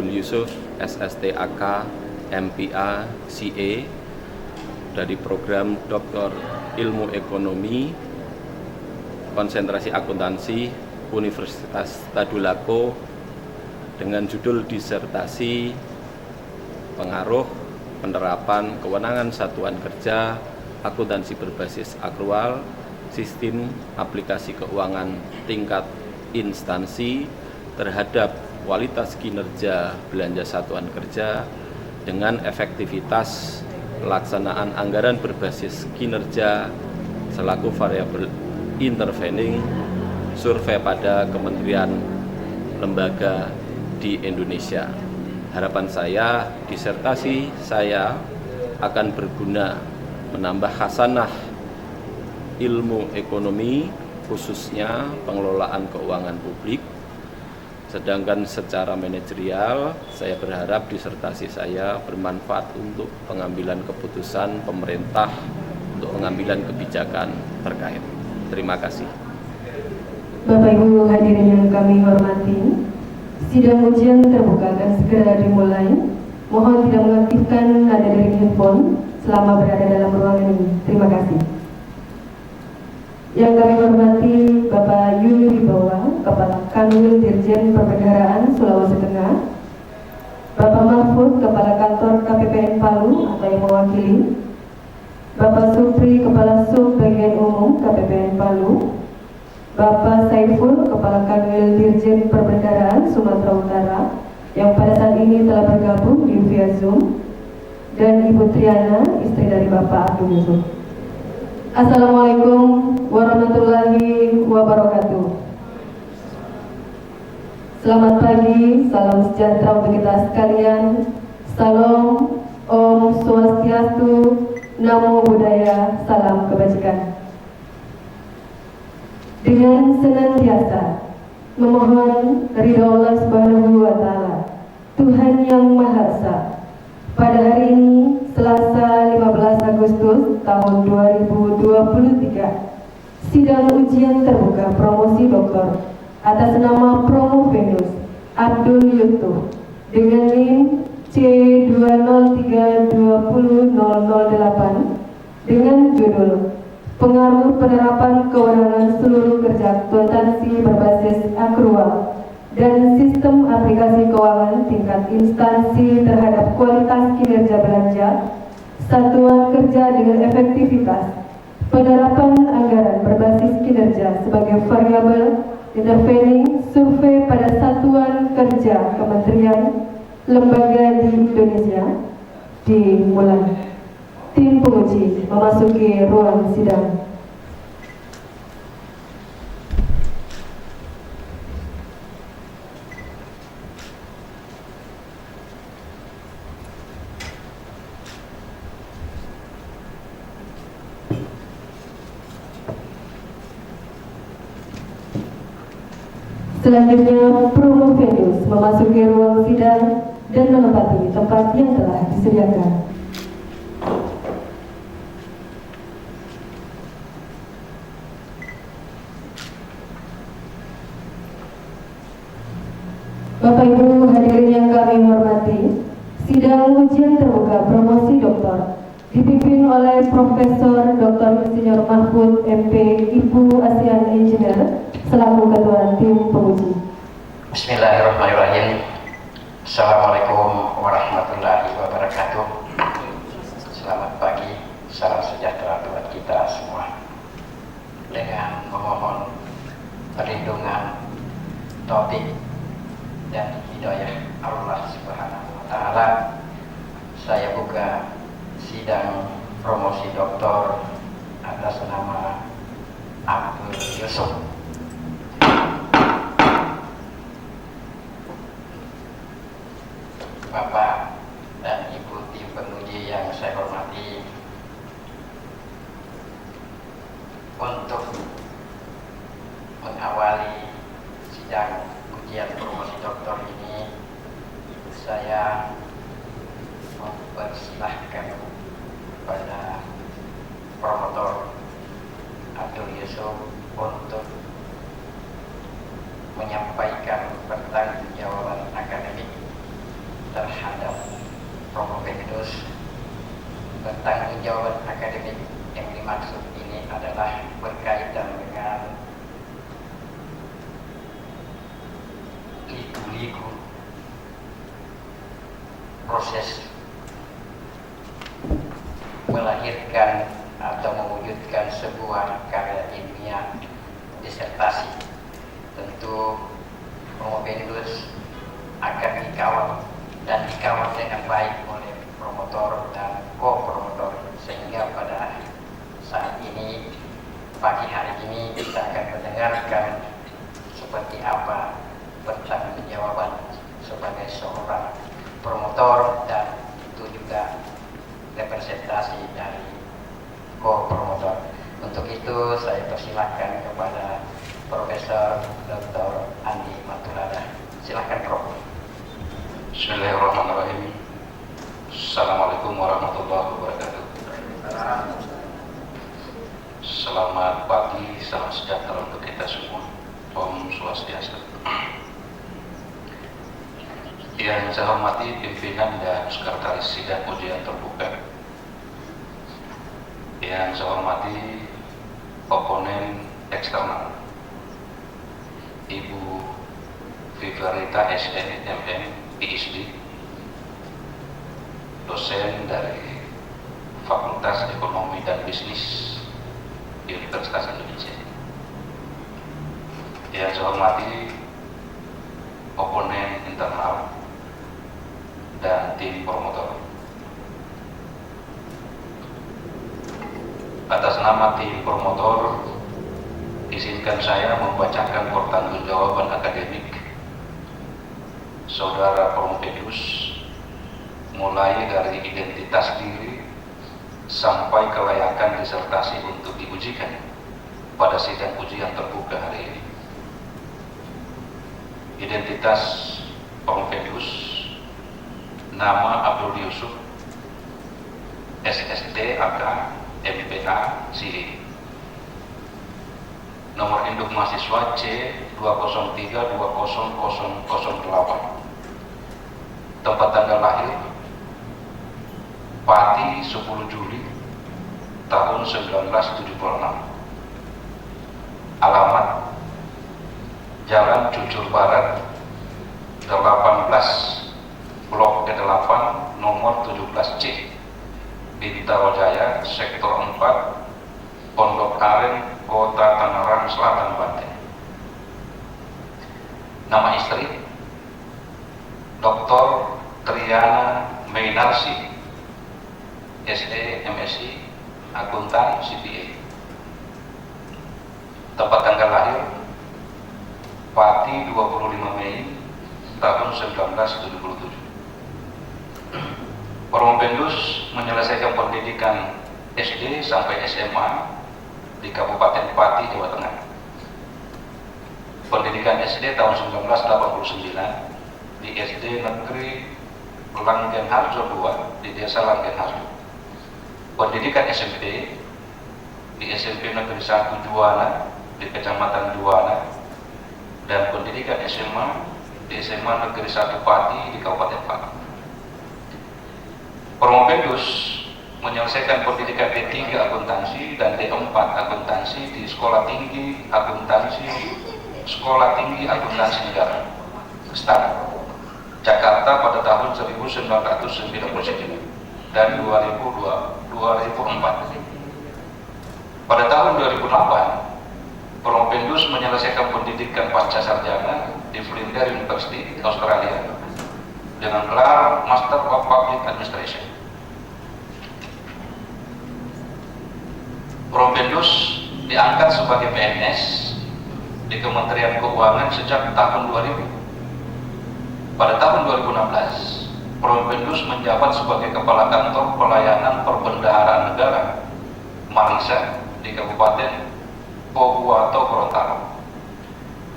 Abdul Yusuf, SSTAK, MPA, CA, dari program Doktor Ilmu Ekonomi, konsentrasi akuntansi, Universitas Tadulako, dengan judul disertasi pengaruh penerapan kewenangan satuan kerja akuntansi berbasis akrual, sistem aplikasi keuangan tingkat instansi terhadap kualitas kinerja belanja satuan kerja dengan efektivitas pelaksanaan anggaran berbasis kinerja selaku variabel intervening survei pada kementerian lembaga di Indonesia. Harapan saya, disertasi saya akan berguna menambah khasanah ilmu ekonomi, khususnya pengelolaan keuangan publik. Sedangkan secara manajerial, saya berharap disertasi saya bermanfaat untuk pengambilan keputusan pemerintah untuk pengambilan kebijakan terkait. Terima kasih. Bapak Ibu hadirin yang kami hormati, sidang ujian terbuka akan segera dimulai. Mohon tidak mengaktifkan nada dering handphone selama berada dalam ruangan ini. Terima kasih. Yang kami hormati Bapak Yuli Wibowo, Kepala Kanwil Dirjen Perbendaharaan Sulawesi Tengah, Bapak Mahfud, Kepala Kantor KPPN Palu atau yang mewakili, Bapak Supri, Kepala Sub Bagian Umum KPPN Palu, Bapak Saiful, Kepala Kanwil Dirjen Perbendaharaan Sumatera Utara, yang pada saat ini telah bergabung di via Zoom, dan Ibu Triana, istri dari Bapak Abdul Yusuf. Assalamualaikum warahmatullahi wabarakatuh. Selamat pagi, salam sejahtera untuk kita sekalian. Salam, Om Swastiastu, Namo Buddhaya, salam kebajikan. Dengan senantiasa memohon ridha Allah Subhanahu wa Ta'ala, Tuhan yang Maha Esa, pada hari ini Selasa 15 Agustus tahun 2023, sidang ujian terbuka promosi doktor atas nama Promo Venus Abdul Yusuf dengan NIM C2032008 dengan judul Pengaruh Penerapan Kewenangan Seluruh Kerja Akuntansi Berbasis Akrual dan Sistem Aplikasi Keuangan Tingkat Instansi terhadap Kualitas Kinerja Belanja Satuan Kerja dengan Efektivitas Penerapan Anggaran Berbasis Kinerja sebagai Variabel Intervening Survei pada Satuan Kerja Kementerian Lembaga di Indonesia dimulai. Tim penguji memasuki ruang sidang. Selanjutnya, Promo Venus memasuki ruang sidang dan menempati tempat yang telah disediakan. Bapak Ibu hadirin yang kami hormati, sidang ujian terbuka promosi doktor dipimpin oleh Profesor Dr. Insinyur Mahfud MP Ibu Asian Engineer selaku ketua tim penguji. Bismillahirrahmanirrahim. Assalamualaikum warahmatullahi wabarakatuh. Selamat pagi, salam sejahtera buat kita semua. Dengan memohon perlindungan, taufik dan hidayah Allah Subhanahu wa Ta'ala, saya buka sidang promosi doktor atas nama Abdul Yusuf. Bapak dan Ibu tim penguji yang saya hormati, untuk mengawali sidang ujian promosi doktor ini, saya mempersilahkan kepada promotor Abdul Yusuf untuk menyampaikan pertanggungjawaban akademik terhadap Promopendus. Pertanggungjawaban akademik yang dimaksud ini adalah berkaitan dengan liku-liku proses melahirkan atau mewujudkan sebuah karya ilmiah disertasi. Tentu Promopendus akan dikawal dan dikawal dengan baik oleh promotor dan co-promotor, sehingga pada saat ini, pagi hari ini, kita akan mendengarkan seperti apa pertanggungjawaban sebagai seorang promotor dan itu juga representasi dari co-promotor. Untuk itu saya persilahkan kepada Profesor Dr. Andi Matulada. Silakan Prof. Bismillahirrahmanirrahim. Assalamualaikum warahmatullahi wabarakatuh. Selamat pagi, salam sejahtera untuk kita semua. Om Swastiastu. Yang saya hormati pimpinan dan sekretaris sidang ujian terbuka. Yang saya hormati oponen eksternal, Ibu Viverita SNMM PhD, dosen dari Fakultas Ekonomi dan Bisnis Universitas Indonesia. Yang saya hormati oponen internal dan tim promotor. Atas nama tim promotor, izinkan saya membacakan pertanggungjawaban akademik Saudara Promopendus, mulai dari identitas diri sampai kelayakan disertasi untuk diujikan pada sidang ujian terbuka hari ini. Identitas Promopendus: nama Abdul Yusuf, SSD AK MPA CE. Nomor induk mahasiswa C203200008. Tempat tanggal lahir Pati 10 Juli tahun 1976. Alamat Jalan Cucur Barat 18 Blok E8 nomor 17C, Bintaro Jaya, Sektor 4, Pondok Aren, Kota Tangerang Selatan, Banten. Nama istri Dr. Triana Mainarsi, SE MSc Akuntan CPA. Tempat tanggal lahir Pati 25 Mei tahun 1977. Promopendus menyelesaikan pendidikan SD sampai SMA di Kabupaten Pati, Jawa Tengah. Pendidikan SD tahun 1989 di SD Negeri Langgenharjo 2 di Desa Langgenharjo. Pendidikan SMP di SMP Negeri 1 Juwana di Kecamatan Juwana, dan pendidikan SMA di SMA Negeri 1 Pati di Kabupaten Pati. Promopendus menyelesaikan pendidikan D3 akuntansi dan D4 akuntansi di Sekolah Tinggi Akuntansi Negara Istana Jakarta pada tahun 1999 dan 2004. Pada tahun 2008, Promopendus menyelesaikan pendidikan pasca sarjana di Flinders University, Australia, dengan gelar Master of Public Administration. Promopendus diangkat sebagai PNS di Kementerian Keuangan sejak tahun 2000. Pada tahun 2016, Promopendus menjabat sebagai Kepala Kantor Pelayanan Perbendaharaan Negara Marisa di Kabupaten Pohuwato, Gorontalo.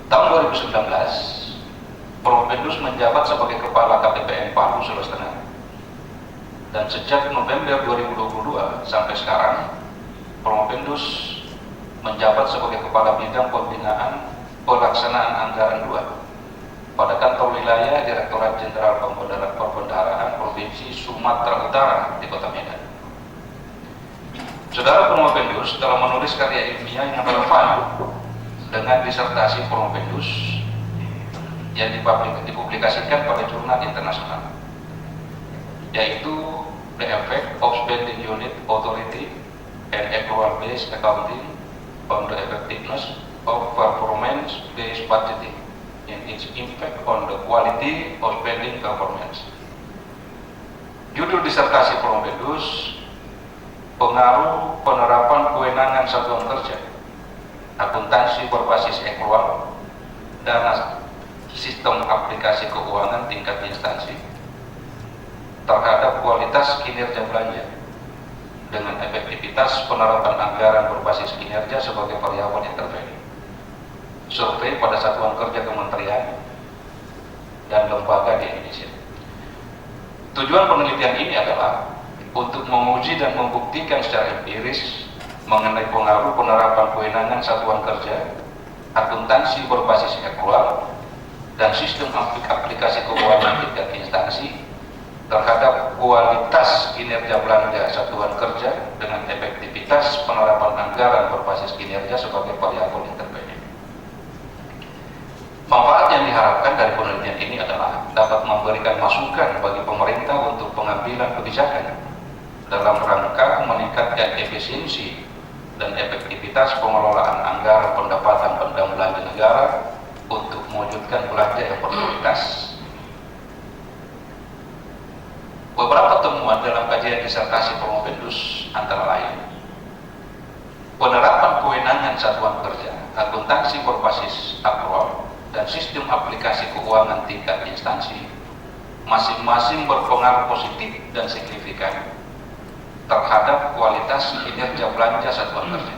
Tahun 2019, Promopendus menjabat sebagai Kepala KPPN Palu, Sulawesi Tengah. Dan sejak November 2022 sampai sekarang, Promopendus menjabat sebagai Kepala Bidang Pembinaan Pelaksanaan Anggaran 2 pada kantor wilayah Direktorat Jenderal Perbendaharaan Provinsi Sumatera Utara di Kota Medan. Saudara Promovendus telah menulis karya ilmiah yang relevan dengan disertasi Promovendus yang dipublikasikan pada jurnal internasional, yaitu The Effect of Spending Unit Authority and Accrual Based Accounting on the Effectiveness of Performance-Based Budgeting and its impact on the quality of spending performance. Judul disertasi Promovendus: pengaruh penerapan kewenangan satuan kerja, akuntansi berbasis accrual, dan sistem aplikasi keuangan tingkat instansi terhadap kualitas kinerja belanja dengan efektivitas penerapan anggaran berbasis kinerja sebagai variabel intervensi. Survei pada satuan kerja kementerian dan lembaga di Indonesia. Tujuan penelitian ini adalah untuk menguji dan membuktikan secara empiris mengenai pengaruh penerapan kewenangan satuan kerja, akuntansi berbasis accrual, dan sistem aplikasi keuangan tingkat instansi terhadap kualitas kinerja belanja satuan kerja dengan efektivitas penerapan anggaran berbasis kinerja sebagai variabel intervensi. Manfaat yang diharapkan dari penelitian ini adalah dapat memberikan masukan bagi pemerintah untuk pengambilan kebijakan dalam rangka meningkatkan efisiensi dan efektivitas pengelolaan anggaran pendapatan belanja negara untuk mewujudkan belanja yang berkualitas. Beberapa temuan dalam kajian disertasi Promovendus antara lain: penerapan kewenangan satuan kerja, akuntansi berbasis accrual, dan sistem aplikasi keuangan tingkat instansi masing-masing berpengaruh positif dan signifikan terhadap kualitas kinerja belanja satuan kerja.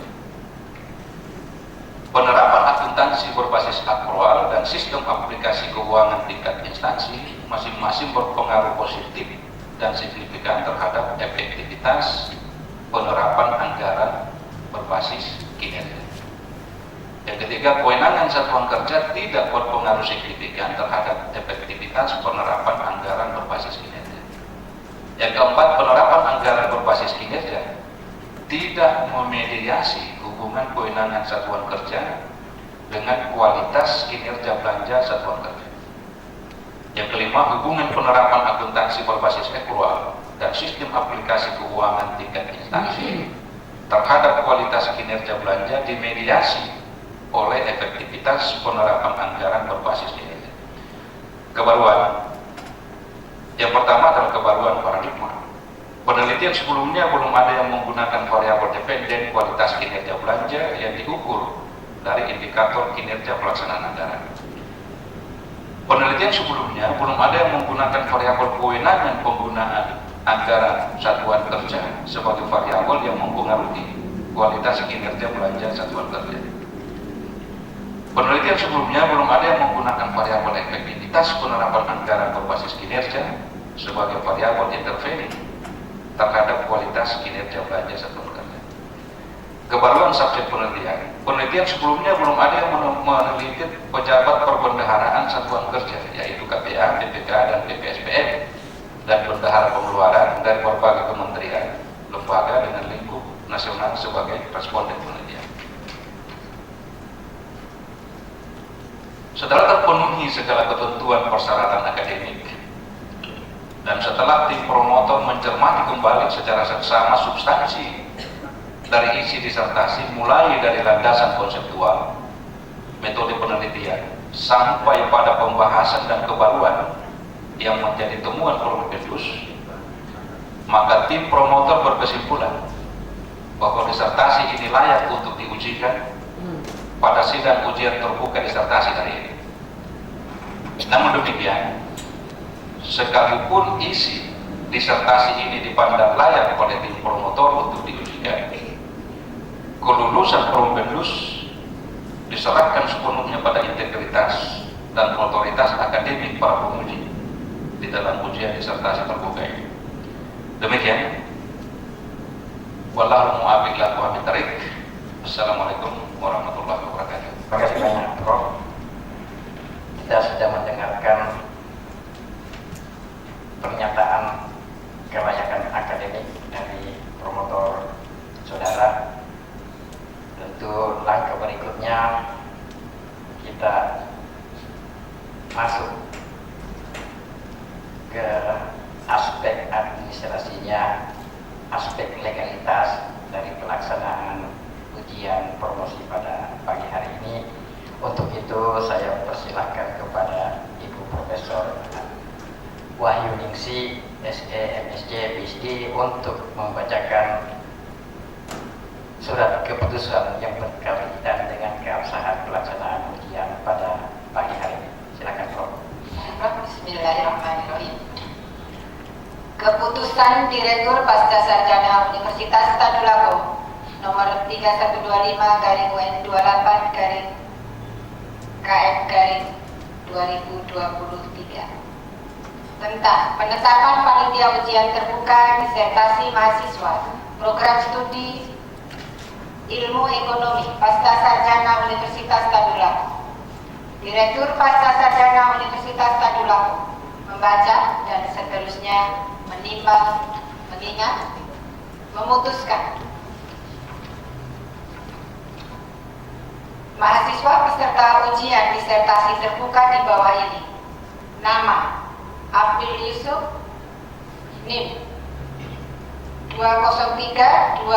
Penerapan akuntansi berbasis accrual dan sistem aplikasi keuangan tingkat instansi masing-masing berpengaruh positif dan signifikan terhadap efektivitas penerapan anggaran berbasis kinerja. Yang ketiga, kewenangan satuan kerja tidak berpengaruh signifikan terhadap efektivitas penerapan anggaran berbasis kinerja. Yang keempat, penerapan anggaran berbasis kinerja tidak memediasi hubungan kewenangan satuan kerja dengan kualitas kinerja belanja satuan kerja. Yang kelima, hubungan penerapan akuntansi berbasis accrual dan sistem aplikasi keuangan tingkat instansi terhadap kualitas kinerja belanja dimediasi oleh efektivitas penerapan anggaran berbasis kinerja. Kebaruan yang pertama adalah kebaruan paradigma. Penelitian sebelumnya belum ada yang menggunakan variabel dependen kualitas kinerja belanja yang diukur dari indikator kinerja pelaksanaan anggaran. Penelitian sebelumnya belum ada yang menggunakan variabel kewenangan penggunaan anggaran satuan kerja sebagai variabel yang mempengaruhi kualitas kinerja belanja satuan kerja. Penelitian sebelumnya belum ada yang menggunakan variabel efektivitas penerapan anggaran berbasis kinerja sebagai variabel intervensi terhadap kualitas kinerja belanja satuan kerja. Kebaruan subjek penelitian. Penelitian sebelumnya belum ada yang meneliti pejabat perbendaharaan satuan kerja, yaitu KPA, BPK, dan BPSPM, dan bendahara pengeluaran dari berbagai kementerian, lembaga, dengan lingkup nasional sebagai responden penelitian. Setelah terpenuhi segala ketentuan persyaratan akademik dan setelah tim promotor mencermati kembali secara seksama substansi dari isi disertasi mulai dari landasan konseptual, metode penelitian, sampai pada pembahasan dan kebaruan yang menjadi temuan Promovendus, maka tim promotor berkesimpulan bahwa disertasi ini layak untuk diujikan pada sidang ujian terbuka disertasi hari ini. Namun demikian, sekalipun isi disertasi ini dipandang layak oleh tim promotor untuk diujikan, kelulusan Promovendus diserahkan sepenuhnya pada integritas dan otoritas akademik para penguji di dalam ujian disertasi terbuka ini. Demikian. Wallahu muwaffiq ila aqwamit thariq. Assalamualaikum warahmatullahi wabarakatuh. Terima kasih banyak, Prof. Kita sudah mendengar itu langkah berikutnya kita masuk ke aspek administrasinya, aspek legalitas dari pelaksanaan ujian promosi pada pagi hari ini. Untuk itu saya persilahkan kepada Ibu Profesor Wahyu Ningsi, SE, MSc, PhD untuk membacakan surat keputusan yang berkaitan dengan keabsahan pelaksanaan ujian pada pagi hari ini. Silakan, Prof. Bismillahirrahmanirrahim. Keputusan Direktur Pasca Sarjana Universitas Tadulako nomor 3125/28/KF/2023 tentang penetapan panitia ujian terbuka disertasi mahasiswa program studi Ilmu Ekonomi Pasca Sarjana Universitas Tadulako. Direktur Pasca Sarjana Universitas Tadulako membaca dan seterusnya menimbang, mengingat, memutuskan mahasiswa peserta ujian disertasi terbuka di bawah ini: nama Abdul Yusuf, NIM 203-20008,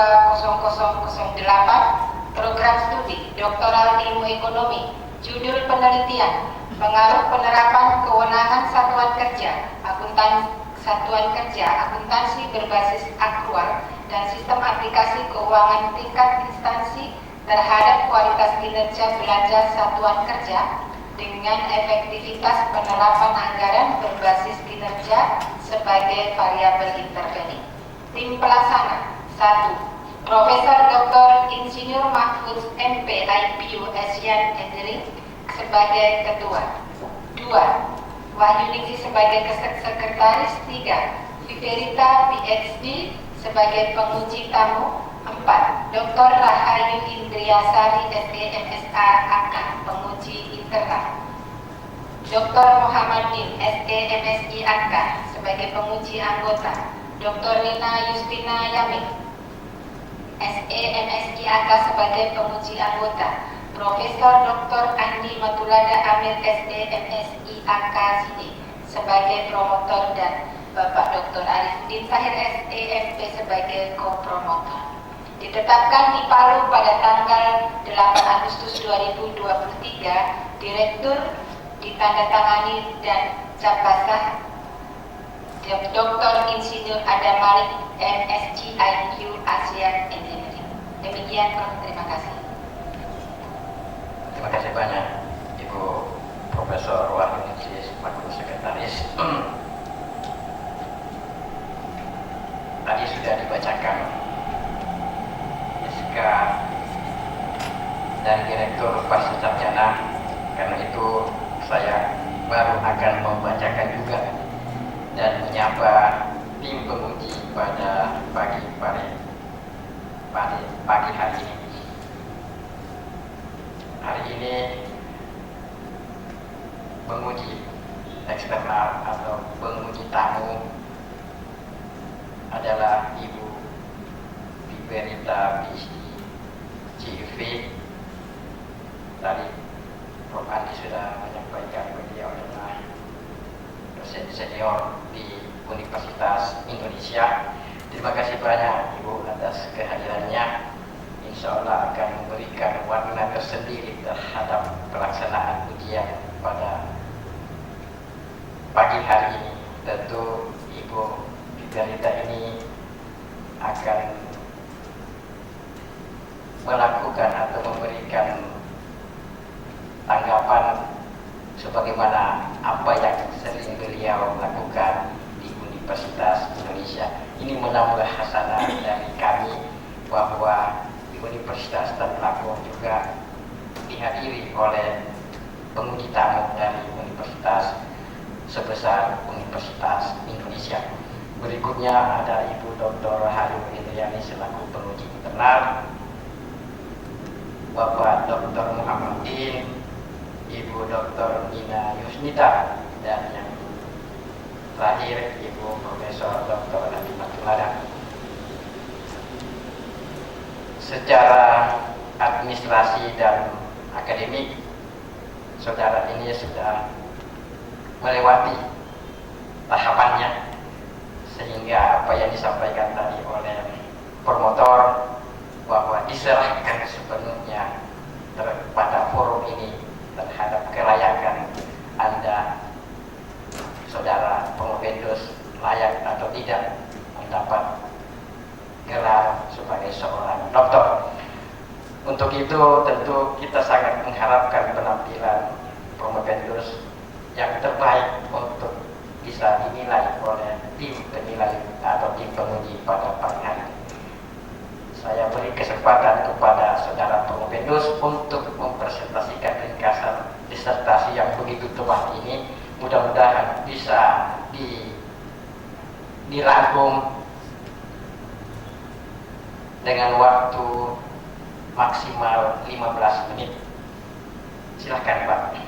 program studi Doktoral Ilmu Ekonomi, judul penelitian Pengaruh Penerapan Kewenangan Satuan Kerja Akuntansi berbasis akrual dan Sistem Aplikasi Keuangan tingkat instansi terhadap kualitas kinerja belanja satuan kerja dengan efektivitas penerapan anggaran berbasis kinerja sebagai variabel intervening. Tim pelaksana 1. Profesor Dr. Insinyur Mahfudz MP IPU Asian Engineering sebagai ketua. 2. Wahyu Ningsi sebagai sekretaris. 3. Viverita PhD sebagai penguji tamu. 4. Dr. Rahayu Indriasari SE MSA AK penguji internal. Dr. Muhammadin SE MSI AK sebagai penguji anggota. Dr. Nina Justina Yamik SE MSI AK sebagai penguji anggota. Profesor Dr. Andi Matulada Amir SE MSI AK CD sebagai promotor dan Bapak Dr. Arifudin Tahir SE MP sebagai co-promotor. Ditetapkan di Palu pada tanggal 8 Agustus 2023, Direktur ditandatangani dan cap basah Dr. Insinyur Adam Malik MSc IQ Asian Engineering. Demikian, Prof. Terima kasih. Terima kasih banyak Ibu Profesor Wahyu Ningsi selaku sekretaris. Tadi sudah dibacakan SK dari Direktur Pasca Sarjana, karena itu saya baru akan membacakan juga dan menyapa tim penguji pada pagi hari ini. Hari ini penguji eksternal atau penguji tamu adalah Ibu Viverita PhD. Tadi Prof. Andi sudah menyampaikan beliau adalah dosen senior di Universitas Indonesia. Terima kasih banyak Ibu atas kehadirannya. Insya Allah akan memberikan warna tersendiri terhadap pelaksanaan ujian pada pagi hari ini. Tentu Ibu Viverita ini akan melakukan atau memberikan tanggapan sebagaimana apa yang sering beliau lakukan di Universitas Indonesia. Ini menambah hasanah dari kami bahwa di Universitas Tadulako juga dihadiri oleh penguji tamu dari universitas sebesar Universitas Indonesia. Berikutnya ada Ibu Dr. Rahayu Indriani selaku penguji internal, Bapak Dr. Muhammadin, Ibu Dr. Nina Yusnita, dan yang terakhir Ibu Profesor Dr. Andi Matulada. Secara administratif administrasi dan akademik, saudara ini sudah melewati tahapannya, sehingga apa yang disampaikan tadi oleh promotor bahwa diserahkan sepenuhnya pada forum ini terhadap kelayakan Anda, saudara Pengopendus, layak atau tidak mendapat gelar sebagai seorang doktor. Untuk itu tentu kita sangat mengharapkan penampilan Pengopendus yang terbaik untuk bisa dinilai oleh tim penilai atau tim penguji pada pagi hari. Saya beri kesempatan kepada saudara Pengopendus untuk mempresentasikan ringkasan disertasi yang begitu tebal ini. Mudah-mudahan bisa dirangkum dengan waktu maksimal 15 menit. Silahkan Pak.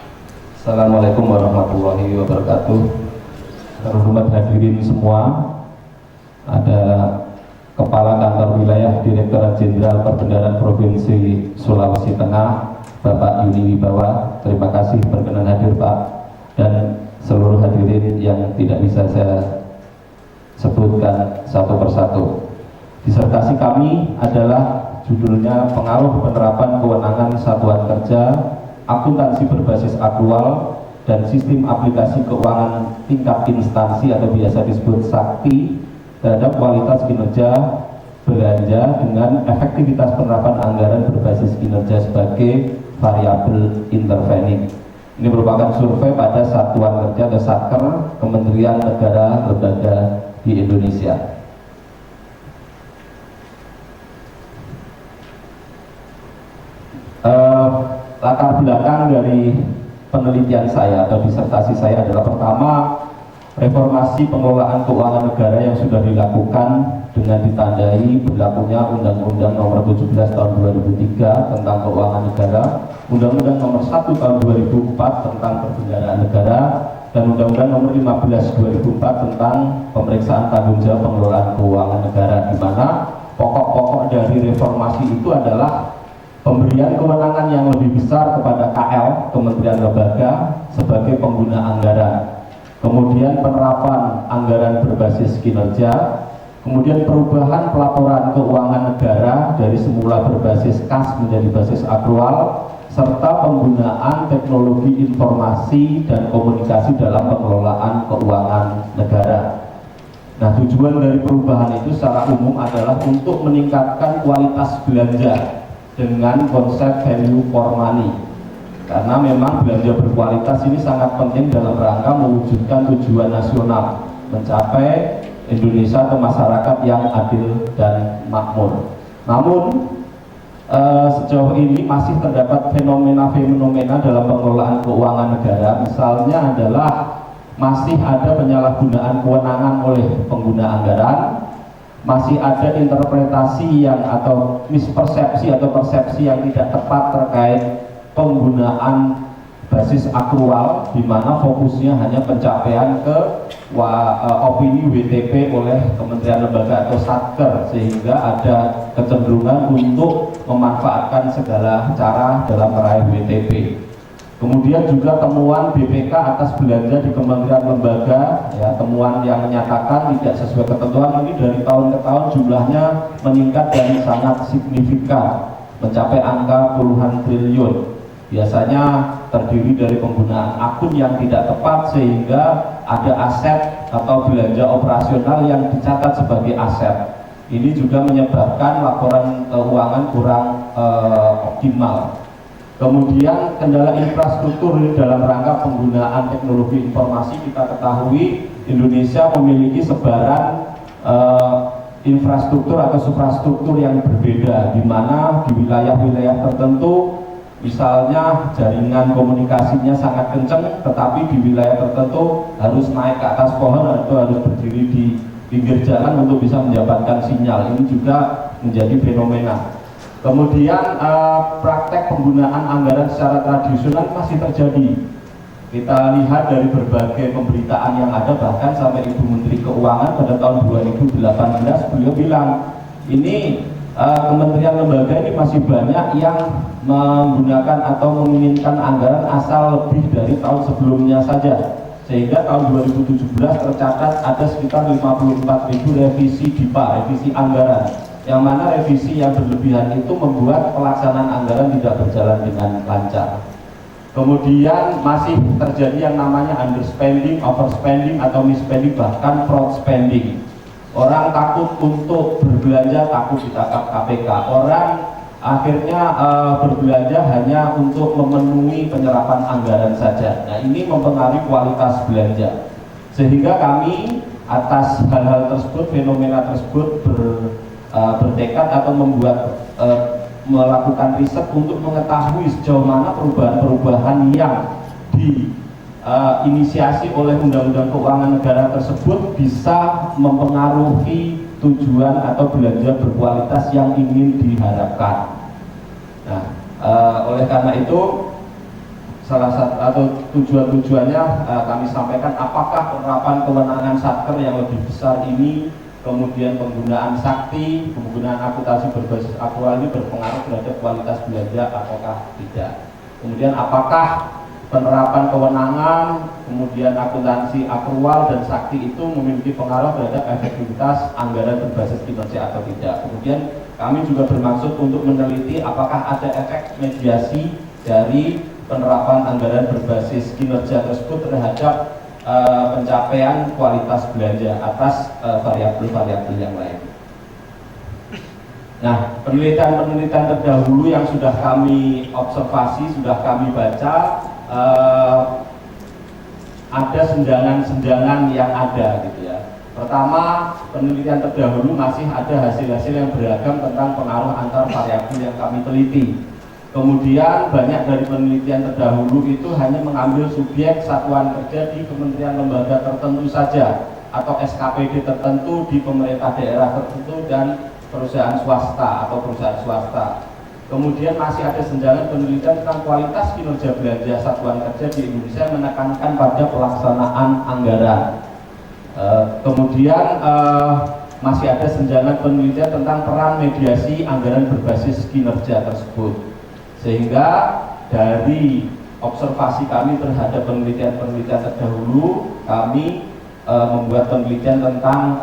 Assalamualaikum warahmatullahi wabarakatuh. Terhormat hadirin semua, ada Kepala Kantor Wilayah Direktorat Jenderal Perbendaharaan Provinsi Sulawesi Tengah, Bapak Yuni Wibawa. Terima kasih berkenan hadir Pak, dan seluruh hadirin yang tidak bisa saya sebutkan satu persatu. Disertasi kami adalah judulnya Pengaruh Penerapan Kewenangan Satuan Kerja Akuntansi Berbasis Akrual dan Sistem Aplikasi Keuangan Tingkat Instansi atau biasa disebut SAKTI terhadap kualitas kinerja belanja dengan efektivitas penerapan anggaran berbasis kinerja sebagai variabel intervening. Ini merupakan survei pada Satuan Kerja atau Satker Kementerian Negara Lembaga di Indonesia. Latar belakang dari penelitian saya atau disertasi saya adalah pertama, reformasi pengelolaan keuangan negara yang sudah dilakukan dengan ditandai berlakunya Undang-Undang Nomor 17 Tahun 2003 tentang Keuangan Negara, Undang-Undang Nomor 1 Tahun 2004 tentang Perbendaharaan Negara, dan Undang-Undang Nomor 15 2004 tentang Pemeriksaan Tanggung Jawab Pengelolaan Keuangan Negara, di mana pokok-pokok dari reformasi itu adalah pemberian kewenangan yang lebih besar kepada KL, Kementerian Lembaga, sebagai pengguna anggaran. Kemudian penerapan anggaran berbasis kinerja, kemudian perubahan pelaporan keuangan negara dari semula berbasis kas menjadi basis akrual, serta penggunaan teknologi informasi dan komunikasi dalam pengelolaan keuangan negara. Nah, tujuan dari perubahan itu secara umum adalah untuk meningkatkan kualitas belanja dengan konsep value for money, karena memang belanja berkualitas ini sangat penting dalam rangka mewujudkan tujuan nasional, mencapai Indonesia atau masyarakat yang adil dan makmur. Namun sejauh ini masih terdapat fenomena-fenomena dalam pengelolaan keuangan negara. Misalnya adalah masih ada penyalahgunaan kewenangan oleh pengguna anggaran, masih ada interpretasi yang atau mispersepsi atau persepsi yang tidak tepat terkait penggunaan basis akrual, di mana fokusnya hanya pencapaian ke opini WTP oleh Kementerian Lembaga atau Satker, sehingga ada kecenderungan untuk memanfaatkan segala cara dalam meraih WTP. Kemudian juga temuan BPK atas belanja di Kementerian Lembaga, ya, temuan yang menyatakan tidak sesuai ketentuan ini dari tahun ke tahun jumlahnya meningkat dan sangat signifikan, mencapai angka puluhan triliun. Biasanya terdiri dari penggunaan akun yang tidak tepat, sehingga ada aset atau belanja operasional yang dicatat sebagai aset. Ini juga menyebabkan laporan keuangan kurang optimal. Kemudian kendala infrastruktur dalam rangka penggunaan teknologi informasi. Kita ketahui Indonesia memiliki sebaran infrastruktur atau suprastruktur yang berbeda, di mana di wilayah-wilayah tertentu misalnya jaringan komunikasinya sangat kencang, tetapi di wilayah tertentu harus naik ke atas pohon atau harus berdiri di pinggir jalan untuk bisa mendapatkan sinyal. Ini juga menjadi fenomena. Kemudian praktek penggunaan anggaran secara tradisional masih terjadi. Kita lihat dari berbagai pemberitaan yang ada, bahkan sampai Ibu Menteri Keuangan pada tahun 2018 beliau bilang ini kementerian lembaga ini masih banyak yang menggunakan atau menginginkan anggaran asal lebih dari tahun sebelumnya saja, sehingga tahun 2017 tercatat ada sekitar 54.000 revisi DIPA, revisi anggaran, yang mana revisi yang berlebihan itu membuat pelaksanaan anggaran tidak berjalan dengan lancar. Kemudian masih terjadi yang namanya underspending, overspending, atau misspending, bahkan fraud spending. Orang takut untuk berbelanja, takut ditangkap KPK. Orang akhirnya berbelanja hanya untuk memenuhi penyerapan anggaran saja. Nah, ini mempengaruhi kualitas belanja. Sehingga kami atas hal-hal tersebut, fenomena tersebut bertekad atau melakukan riset untuk mengetahui sejauh mana perubahan-perubahan yang diinisiasi oleh Undang-Undang Keuangan Negara tersebut bisa mempengaruhi tujuan atau belanja berkualitas yang ingin diharapkan. Nah, oleh karena itu salah satu atau tujuan-tujuannya kami sampaikan, apakah penerapan kewenangan Satker yang lebih besar ini, kemudian penggunaan sakti, penggunaan akuntansi berbasis aktual ini berpengaruh terhadap kualitas belanja ataukah tidak. Kemudian apakah penerapan kewenangan, kemudian akuntansi akrual dan sakti itu memiliki pengaruh terhadap efektivitas anggaran berbasis kinerja atau tidak. Kemudian kami juga bermaksud untuk meneliti apakah ada efek mediasi dari penerapan anggaran berbasis kinerja tersebut terhadap pencapaian kualitas belanja atas variabel-variabel yang lain. Nah, penelitian-penelitian terdahulu yang sudah kami observasi, sudah kami baca, ada senjangan-senjangan yang ada gitu ya. Pertama, penelitian terdahulu masih ada hasil-hasil yang beragam tentang pengaruh antar variabel yang kami teliti. Kemudian banyak dari penelitian terdahulu itu hanya mengambil subjek satuan kerja di kementerian lembaga tertentu saja atau SKPD tertentu di pemerintah daerah tertentu dan perusahaan swasta atau perusahaan swasta. Kemudian masih ada senjangan penelitian tentang kualitas kinerja belanja satuan kerja di Indonesia yang menekankan pada pelaksanaan anggaran. Kemudian masih ada senjangan penelitian tentang peran mediasi anggaran berbasis kinerja tersebut. Sehingga dari observasi kami terhadap penelitian-penelitian terdahulu, kami membuat penelitian tentang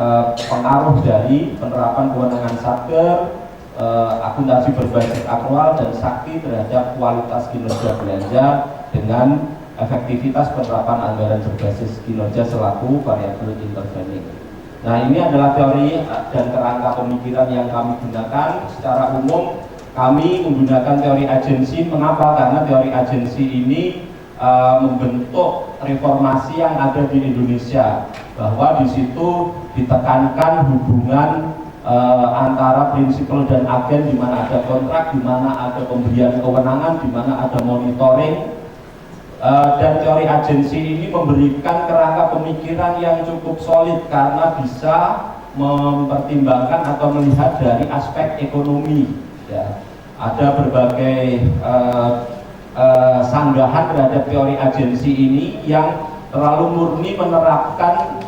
pengaruh dari penerapan kewenangan Satker, akuntansi berbasis akrual dan sakti terhadap kualitas kinerja belanja dengan efektivitas penerapan anggaran berbasis kinerja selaku variabel intervening. Nah, ini adalah teori dan kerangka pemikiran yang kami gunakan. Secara umum kami menggunakan teori agensi. Mengapa? Karena teori agensi ini membentuk reformasi yang ada di Indonesia, bahwa di situ ditekankan hubungan antara prinsipal dan agen, di mana ada kontrak, di mana ada pemberian kewenangan, di mana ada monitoring. Dan teori agensi ini memberikan kerangka pemikiran yang cukup solid karena bisa mempertimbangkan atau melihat dari aspek ekonomi. Ya, ada berbagai sanggahan terhadap teori agensi ini yang terlalu murni menerapkan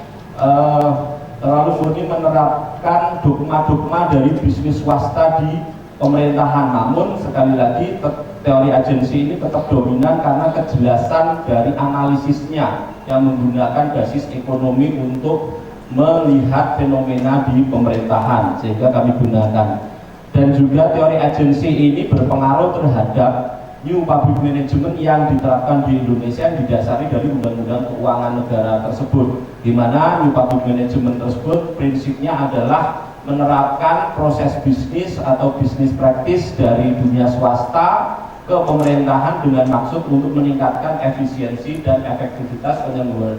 dogma-dogma dari bisnis swasta di pemerintahan. Namun sekali lagi teori agensi ini tetap dominan karena kejelasan dari analisisnya yang menggunakan basis ekonomi untuk melihat fenomena di pemerintahan, sehingga kami gunakan. Dan juga teori agensi ini berpengaruh terhadap new public management yang diterapkan di Indonesia yang didasari dari Undang-Undang Keuangan Negara tersebut, di mana new public management tersebut prinsipnya adalah menerapkan proses bisnis atau bisnis praktis dari dunia swasta ke pemerintahan dengan maksud untuk meningkatkan efisiensi dan efektivitas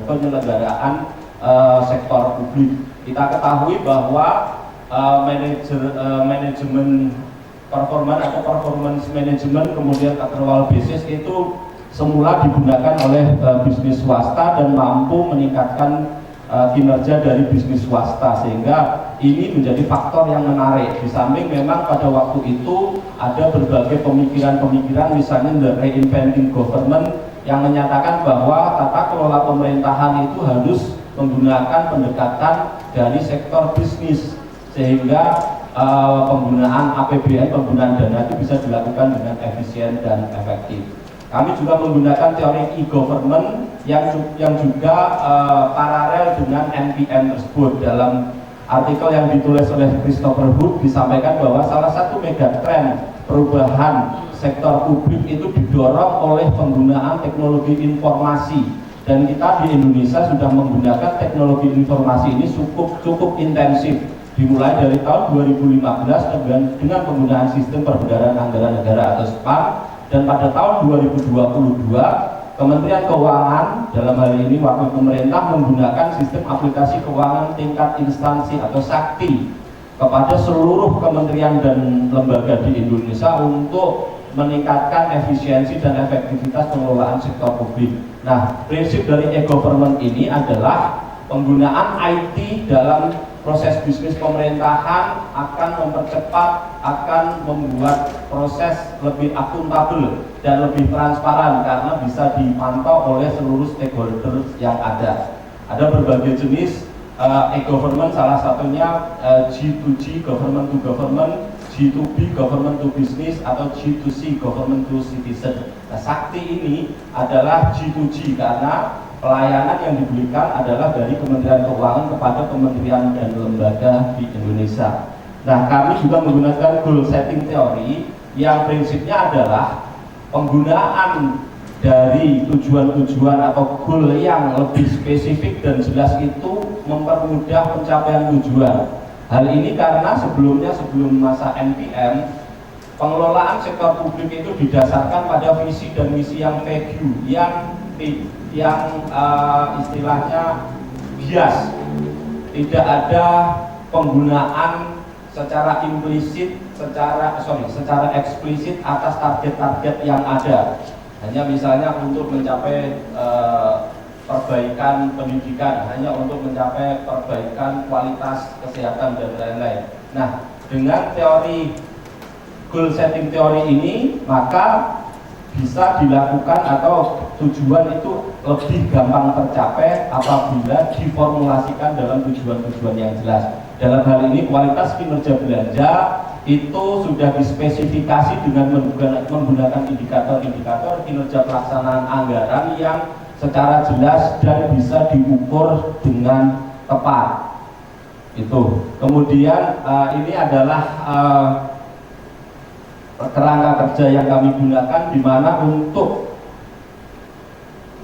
penyelenggaraan sektor publik. Kita ketahui bahwa manajemen performance atau performance management kemudian accrual basis itu semula digunakan oleh bisnis swasta dan mampu meningkatkan kinerja dari bisnis swasta, sehingga ini menjadi faktor yang menarik. Di samping memang pada waktu itu ada berbagai pemikiran-pemikiran, misalnya the reinventing government, yang menyatakan bahwa tata kelola pemerintahan itu harus menggunakan pendekatan dari sektor bisnis, sehingga penggunaan APBN, penggunaan dana itu bisa dilakukan dengan efisien dan efektif. Kami juga menggunakan teori e-government yang juga paralel dengan NPM tersebut. Dalam artikel yang ditulis oleh Christopher Hood disampaikan bahwa salah satu megatrend perubahan sektor publik itu didorong oleh penggunaan teknologi informasi, dan kita di Indonesia sudah menggunakan teknologi informasi ini cukup intensif dimulai dari tahun 2015 dengan penggunaan sistem perbendaharian anggaran negara atau SPAN. Dan pada tahun 2022 Kementerian Keuangan dalam hal ini wakil pemerintah menggunakan sistem aplikasi keuangan tingkat instansi atau SAKTI kepada seluruh kementerian dan lembaga di Indonesia untuk meningkatkan efisiensi dan efektivitas pengelolaan sektor publik. Nah, prinsip dari e-government ini adalah penggunaan IT dalam proses bisnis pemerintahan akan mempercepat, akan membuat proses lebih akuntabel dan lebih transparan karena bisa dipantau oleh seluruh stakeholder yang ada. Ada berbagai jenis e-government, salah satunya G2G, government to government, G2B, government to business, atau G2C, government to citizen. Nah, SAKTI ini adalah G2G karena pelayanan yang diberikan adalah dari Kementerian Keuangan kepada kementerian dan lembaga di Indonesia. Nah, kami juga menggunakan goal setting theory yang prinsipnya adalah penggunaan dari tujuan-tujuan atau goal yang lebih spesifik dan jelas itu mempermudah pencapaian tujuan. Hal ini karena sebelum masa NPM, pengelolaan sektor publik itu didasarkan pada visi dan misi yang vague, yang istilahnya bias, tidak ada penggunaan secara implisit, secara eksplisit atas target-target yang ada. Hanya misalnya untuk mencapai perbaikan pendidikan, hanya untuk mencapai perbaikan kualitas kesehatan dan lain-lain. Nah, dengan teori goal setting teori ini, maka bisa dilakukan atau tujuan itu lebih gampang tercapai apabila diformulasikan dalam tujuan-tujuan yang jelas. Dalam hal ini kualitas kinerja belanja itu sudah dispesifikasi dengan menggunakan indikator-indikator kinerja pelaksanaan anggaran yang secara jelas dan bisa diukur dengan tepat. Itu. Kemudian ini adalah kerangka kerja yang kami gunakan, di mana untuk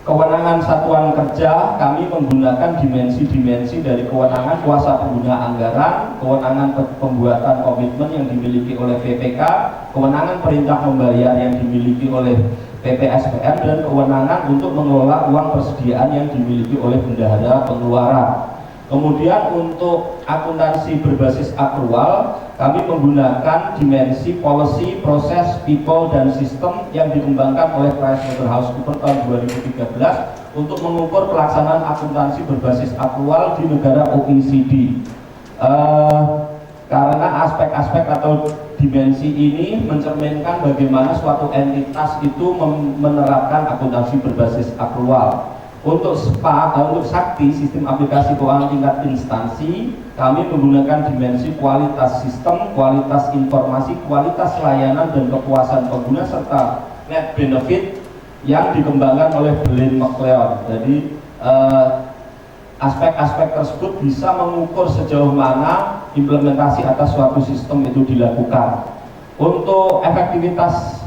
kewenangan satuan kerja kami menggunakan dimensi-dimensi dari kewenangan kuasa pengguna anggaran, kewenangan pembuatan komitmen yang dimiliki oleh PPK, kewenangan perintah membayar yang dimiliki oleh PPSPM, dan kewenangan untuk mengelola uang persediaan yang dimiliki oleh bendahara pengeluaran. Kemudian untuk akuntansi berbasis akrual, kami menggunakan dimensi policy, proses, people, dan sistem yang dikembangkan oleh PricewaterhouseCoopers tahun 2013 untuk mengukur pelaksanaan akuntansi berbasis akrual di negara OECD. Karena aspek-aspek atau dimensi ini mencerminkan bagaimana suatu entitas itu menerapkan akuntansi berbasis akrual. Untuk SAKTI, sistem aplikasi keuangan tingkat instansi, kami menggunakan dimensi kualitas sistem, kualitas informasi, kualitas layanan, dan kepuasan pengguna, serta net benefit yang dikembangkan oleh Blaine McLeod. Jadi aspek-aspek tersebut bisa mengukur sejauh mana implementasi atas suatu sistem itu dilakukan. Untuk efektivitas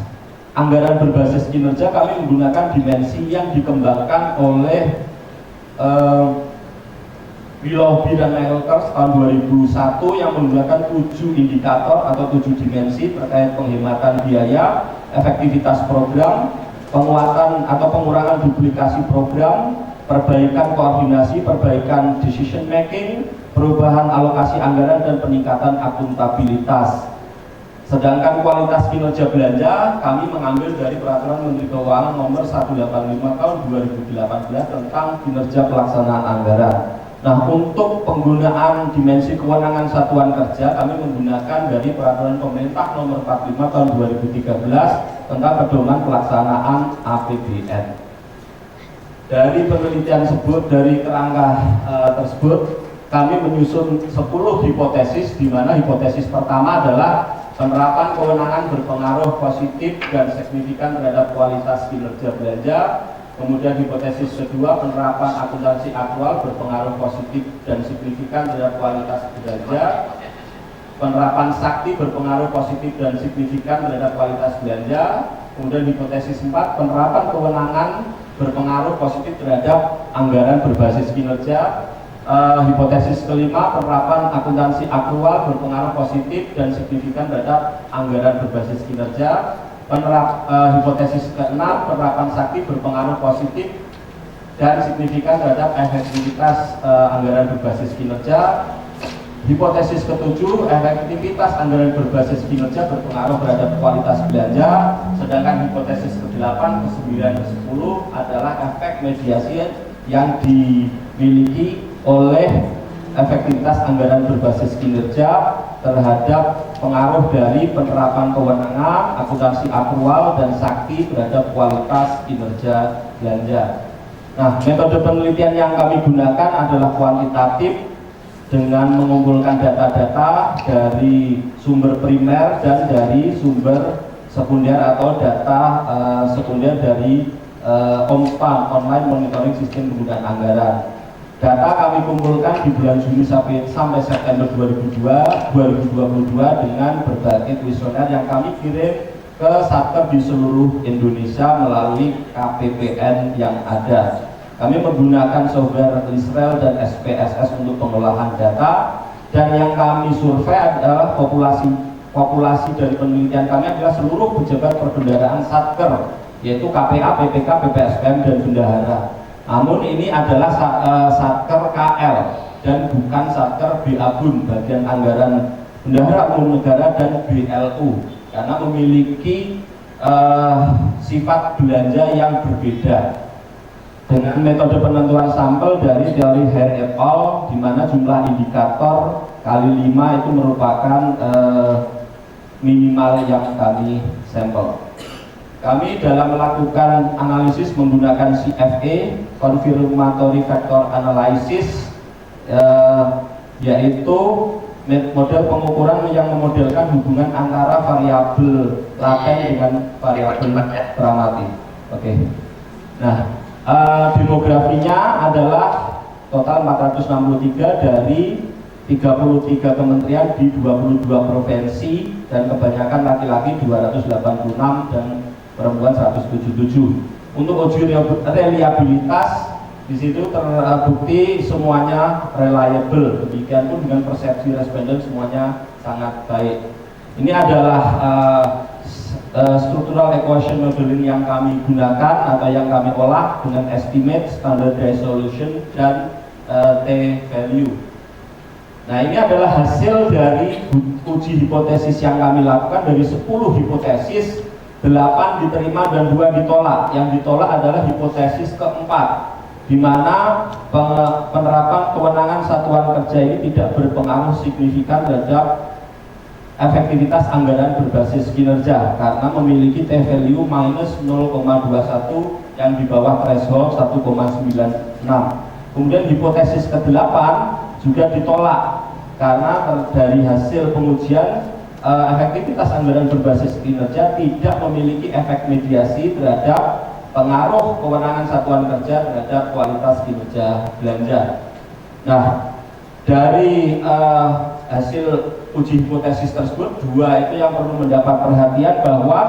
anggaran berbasis kinerja, kami menggunakan dimensi yang dikembangkan oleh Willoughby dan Michael tahun 2001 yang menggunakan 7 indikator atau 7 dimensi terkait penghematan biaya, efektivitas program, penguatan atau pengurangan duplikasi program, perbaikan koordinasi, perbaikan decision making, perubahan alokasi anggaran, dan peningkatan akuntabilitas. Sedangkan kualitas kinerja belanja kami mengambil dari Peraturan Menteri Keuangan Nomor 185 Tahun 2018 tentang kinerja pelaksanaan anggaran. Nah, untuk penggunaan dimensi kewenangan satuan kerja kami menggunakan dari Peraturan Pemerintah Nomor 45 Tahun 2013 tentang pedoman pelaksanaan APBN. Dari penelitian tersebut, dari kerangka tersebut, kami menyusun 10 hipotesis, di mana hipotesis pertama adalah penerapan kewenangan berpengaruh positif dan signifikan terhadap kualitas kinerja belanja. Kemudian hipotesis kedua, penerapan akuntansi aktual berpengaruh positif dan signifikan terhadap kualitas belanja. Penerapan sakti berpengaruh positif dan signifikan terhadap kualitas belanja. Kemudian hipotesis 4, penerapan kewenangan berpengaruh positif terhadap anggaran berbasis kinerja. Hipotesis kelima, penerapan akuntansi aktual berpengaruh positif dan signifikan terhadap anggaran berbasis kinerja. Hipotesis keenam, penerapan sakti berpengaruh positif dan signifikan terhadap efektivitas anggaran berbasis kinerja. Hipotesis ketujuh, efektivitas anggaran berbasis kinerja berpengaruh terhadap kualitas belanja. Sedangkan hipotesis ke-8, ke-9, ke-10 adalah efek mediasi yang dimiliki oleh efektivitas anggaran berbasis kinerja terhadap pengaruh dari penerapan kewenangan, akuntansi aktual, dan sakti terhadap kualitas kinerja belanja. Nah, metode penelitian yang kami gunakan adalah kuantitatif dengan mengumpulkan data-data dari sumber primer dan dari sumber sekunder atau data sekunder dari OMSPAN, Online Monitoring System Penggunaan Anggaran. Data kami kumpulkan di bulan Juni sampai September 2022 dengan berbagai kuesioner yang kami kirim ke satker di seluruh Indonesia melalui KPPN yang ada. Kami menggunakan software Lisrel dan SPSS untuk pengolahan data, dan yang kami survei adalah populasi dari penelitian kami adalah seluruh pejabat perbendaharaan satker, yaitu KPA, PPK, PPSPM, dan bendahara. Namun ini adalah satker KL dan bukan satker BABUN, bagian anggaran bendahara umum negara, dan BLU, karena memiliki sifat belanja yang berbeda. Dengan metode penentuan sampel dari teori Hare et al., di mana jumlah indikator kali 5 itu merupakan minimal yang kami sampel. Kami dalam melakukan analisis menggunakan CFA, Confirmatory Factor Analysis, yaitu model pengukuran yang memodelkan hubungan antara variabel laten dengan variabel pragmatik. Oke. Nah, demografinya adalah total 463 dari 33 kementerian di 22 provinsi, dan kebanyakan laki-laki 286 dan perempuan 177. Untuk uji reliabilitas di situ terbukti semuanya reliable, demikian pun dengan persepsi responden semuanya sangat baik. Ini adalah structural equation modeling yang kami gunakan atau yang kami olah dengan estimate, standardized solution, dan t-value. Nah, ini adalah hasil dari uji hipotesis yang kami lakukan. Dari 10 hipotesis, 8 diterima dan 2 ditolak. Yang ditolak adalah hipotesis keempat, di mana penerapan kewenangan satuan kerja ini tidak berpengaruh signifikan terhadap efektivitas anggaran berbasis kinerja karena memiliki t-value minus 0,21 yang di bawah threshold 1,96. Kemudian hipotesis ke-8 juga ditolak karena dari hasil pengujian efektivitas anggaran berbasis kinerja tidak memiliki efek mediasi terhadap pengaruh kewenangan satuan kerja terhadap kualitas kinerja belanja. Nah, dari hasil uji hipotesis tersebut, 2 itu yang perlu mendapat perhatian, bahwa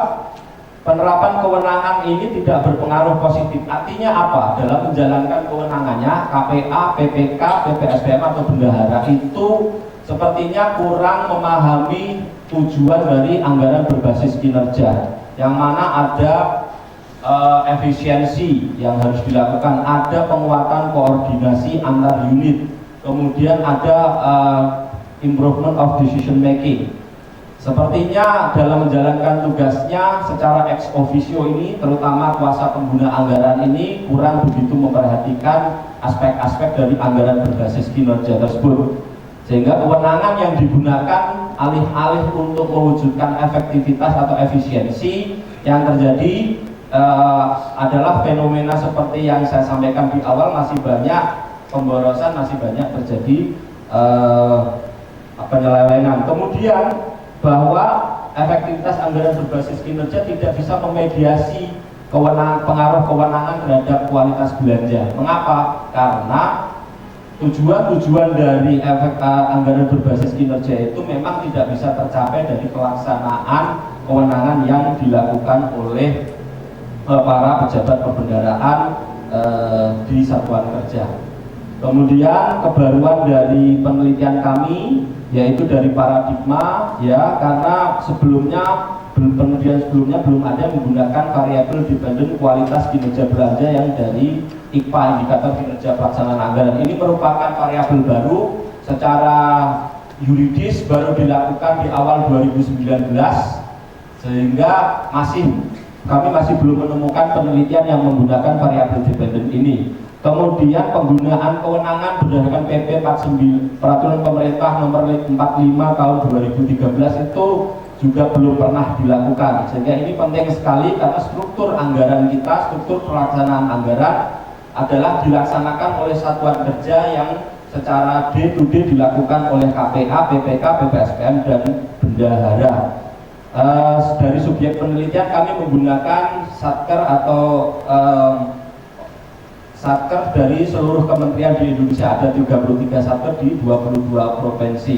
penerapan kewenangan ini tidak berpengaruh positif. Artinya apa? Dalam menjalankan kewenangannya, KPA, PPK, PPSPM atau bendahara itu sepertinya kurang memahami tujuan dari anggaran berbasis kinerja, yang mana ada efisiensi yang harus dilakukan, ada penguatan koordinasi antar unit, kemudian ada improvement of decision making. Sepertinya dalam menjalankan tugasnya secara ex officio ini, terutama kuasa pengguna anggaran ini kurang begitu memperhatikan aspek-aspek dari anggaran berbasis kinerja tersebut, sehingga kewenangan yang digunakan alih-alih untuk mewujudkan efektivitas atau efisiensi, yang terjadi adalah fenomena seperti yang saya sampaikan di awal, masih banyak pemborosan, masih banyak terjadi penyelewengan. Kemudian bahwa efektivitas anggaran berbasis kinerja tidak bisa memediasi pengaruh kewenangan terhadap kualitas belanja. Mengapa? Karena tujuan dari anggaran berbasis kinerja itu memang tidak bisa tercapai dari pelaksanaan kewenangan yang dilakukan oleh para pejabat perbendaharaan di satuan kerja. Kemudian kebaruan dari penelitian kami yaitu dari paradigma, ya, karena penelitian sebelumnya belum ada menggunakan variabel dependent kualitas kinerja belanja yang dari IKPA, indikator kinerja pelaksanaan anggaran. Ini merupakan variabel baru secara yuridis, baru dilakukan di awal 2019, sehingga kami masih belum menemukan penelitian yang menggunakan variabel dependent ini. Kemudian penggunaan kewenangan berdasarkan PP 49 Peraturan Pemerintah Nomor 45 Tahun 2013 itu juga belum pernah dilakukan, sehingga ini penting sekali karena struktur anggaran kita, struktur pelaksanaan anggaran adalah dilaksanakan oleh satuan kerja yang secara day to day dilakukan oleh KPA, PPK, PPSPM, dan bendahara. Dari subjek penelitian kami menggunakan satker atau satker dari seluruh kementerian di Indonesia, ada 33 satker di 22 provinsi.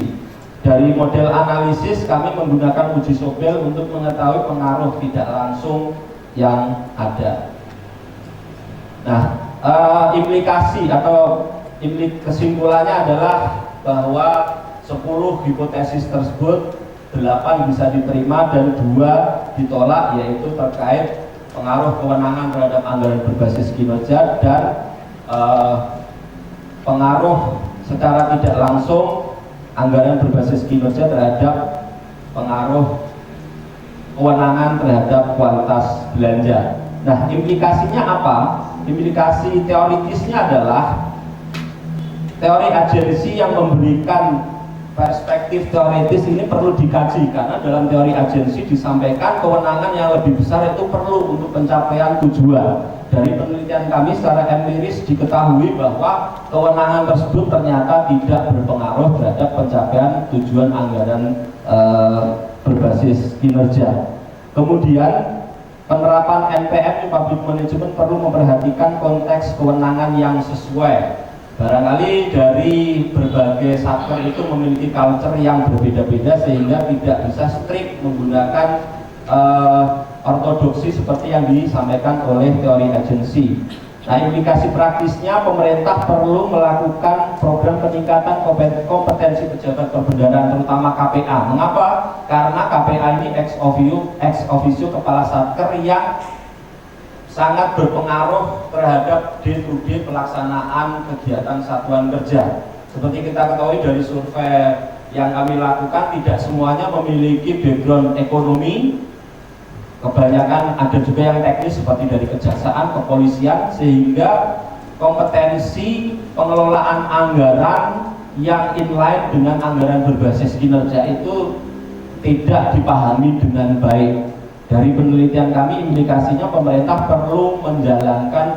Dari model analisis kami menggunakan uji Sobel untuk mengetahui pengaruh tidak langsung yang ada. Nah, implikasi atau kesimpulannya adalah bahwa 10 hipotesis tersebut 8 bisa diterima dan 2 ditolak, yaitu terkait pengaruh kewenangan terhadap anggaran berbasis kinerja dan pengaruh secara tidak langsung anggaran berbasis kinerja terhadap pengaruh kewenangan terhadap kualitas belanja. Nah, implikasinya apa? Implikasi teoritisnya adalah teori agensi yang memberikan perspektif teoritis ini perlu dikaji, karena dalam teori agensi disampaikan kewenangan yang lebih besar itu perlu untuk pencapaian tujuan. Dari penelitian kami secara empiris diketahui bahwa kewenangan tersebut ternyata tidak berpengaruh terhadap pencapaian tujuan anggaran berbasis kinerja. Kemudian penerapan NPM, Public Management, perlu memperhatikan konteks kewenangan yang sesuai. Barangkali dari berbagai satker itu memiliki culture yang berbeda-beda sehingga tidak bisa strict menggunakan ortodoksi seperti yang disampaikan oleh teori agensi. Nah, implikasi praktisnya pemerintah perlu melakukan program peningkatan kompetensi pejabat perbendaharaan terutama KPA. Mengapa? Karena KPA ini ex officio kepala satker yang sangat berpengaruh terhadap day-to-day pelaksanaan kegiatan satuan kerja. Seperti kita ketahui dari survei yang kami lakukan, tidak semuanya memiliki background ekonomi. Kebanyakan ada juga yang teknis seperti dari kejaksaan, kepolisian, sehingga kompetensi pengelolaan anggaran yang inline dengan anggaran berbasis kinerja itu tidak dipahami dengan baik. Dari penelitian kami, implikasinya pemerintah perlu menjalankan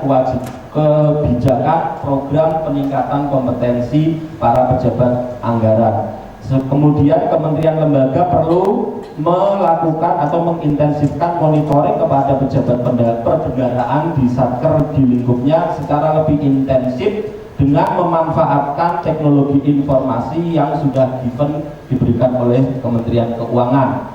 kebijakan program peningkatan kompetensi para pejabat anggaran. Kemudian kementerian lembaga perlu melakukan atau mengintensifkan monitoring kepada pejabat perbendaharaan di satker di lingkupnya secara lebih intensif dengan memanfaatkan teknologi informasi yang sudah diberikan oleh Kementerian Keuangan.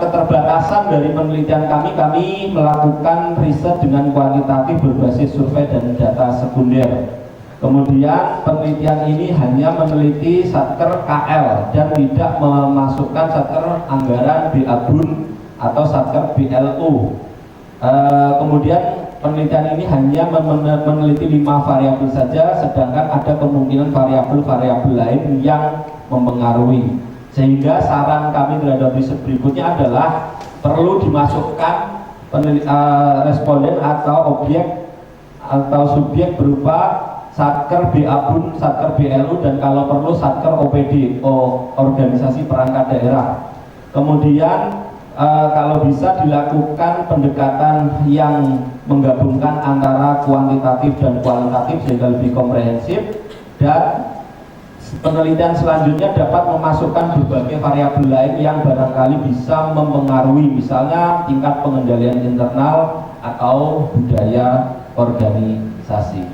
Keterbatasan dari penelitian kami melakukan riset dengan kualitatif berbasis survei dan data sekunder. Kemudian penelitian ini hanya meneliti satker KL dan tidak memasukkan satker anggaran BABUN atau satker BLU. Kemudian penelitian ini hanya meneliti 5 variabel saja, sedangkan ada kemungkinan variabel-variabel lain yang mempengaruhi. Sehingga saran kami terhadap riset berikutnya adalah perlu dimasukkan responden atau objek atau subjek berupa satker BABUN, satker BLU, dan kalau perlu satker OPD, organisasi perangkat daerah. Kemudian kalau bisa dilakukan pendekatan yang menggabungkan antara kuantitatif dan kualitatif sehingga lebih komprehensif, dan penelitian selanjutnya dapat memasukkan berbagai variabel lain yang barangkali bisa mempengaruhi, misalnya tingkat pengendalian internal atau budaya organisasi.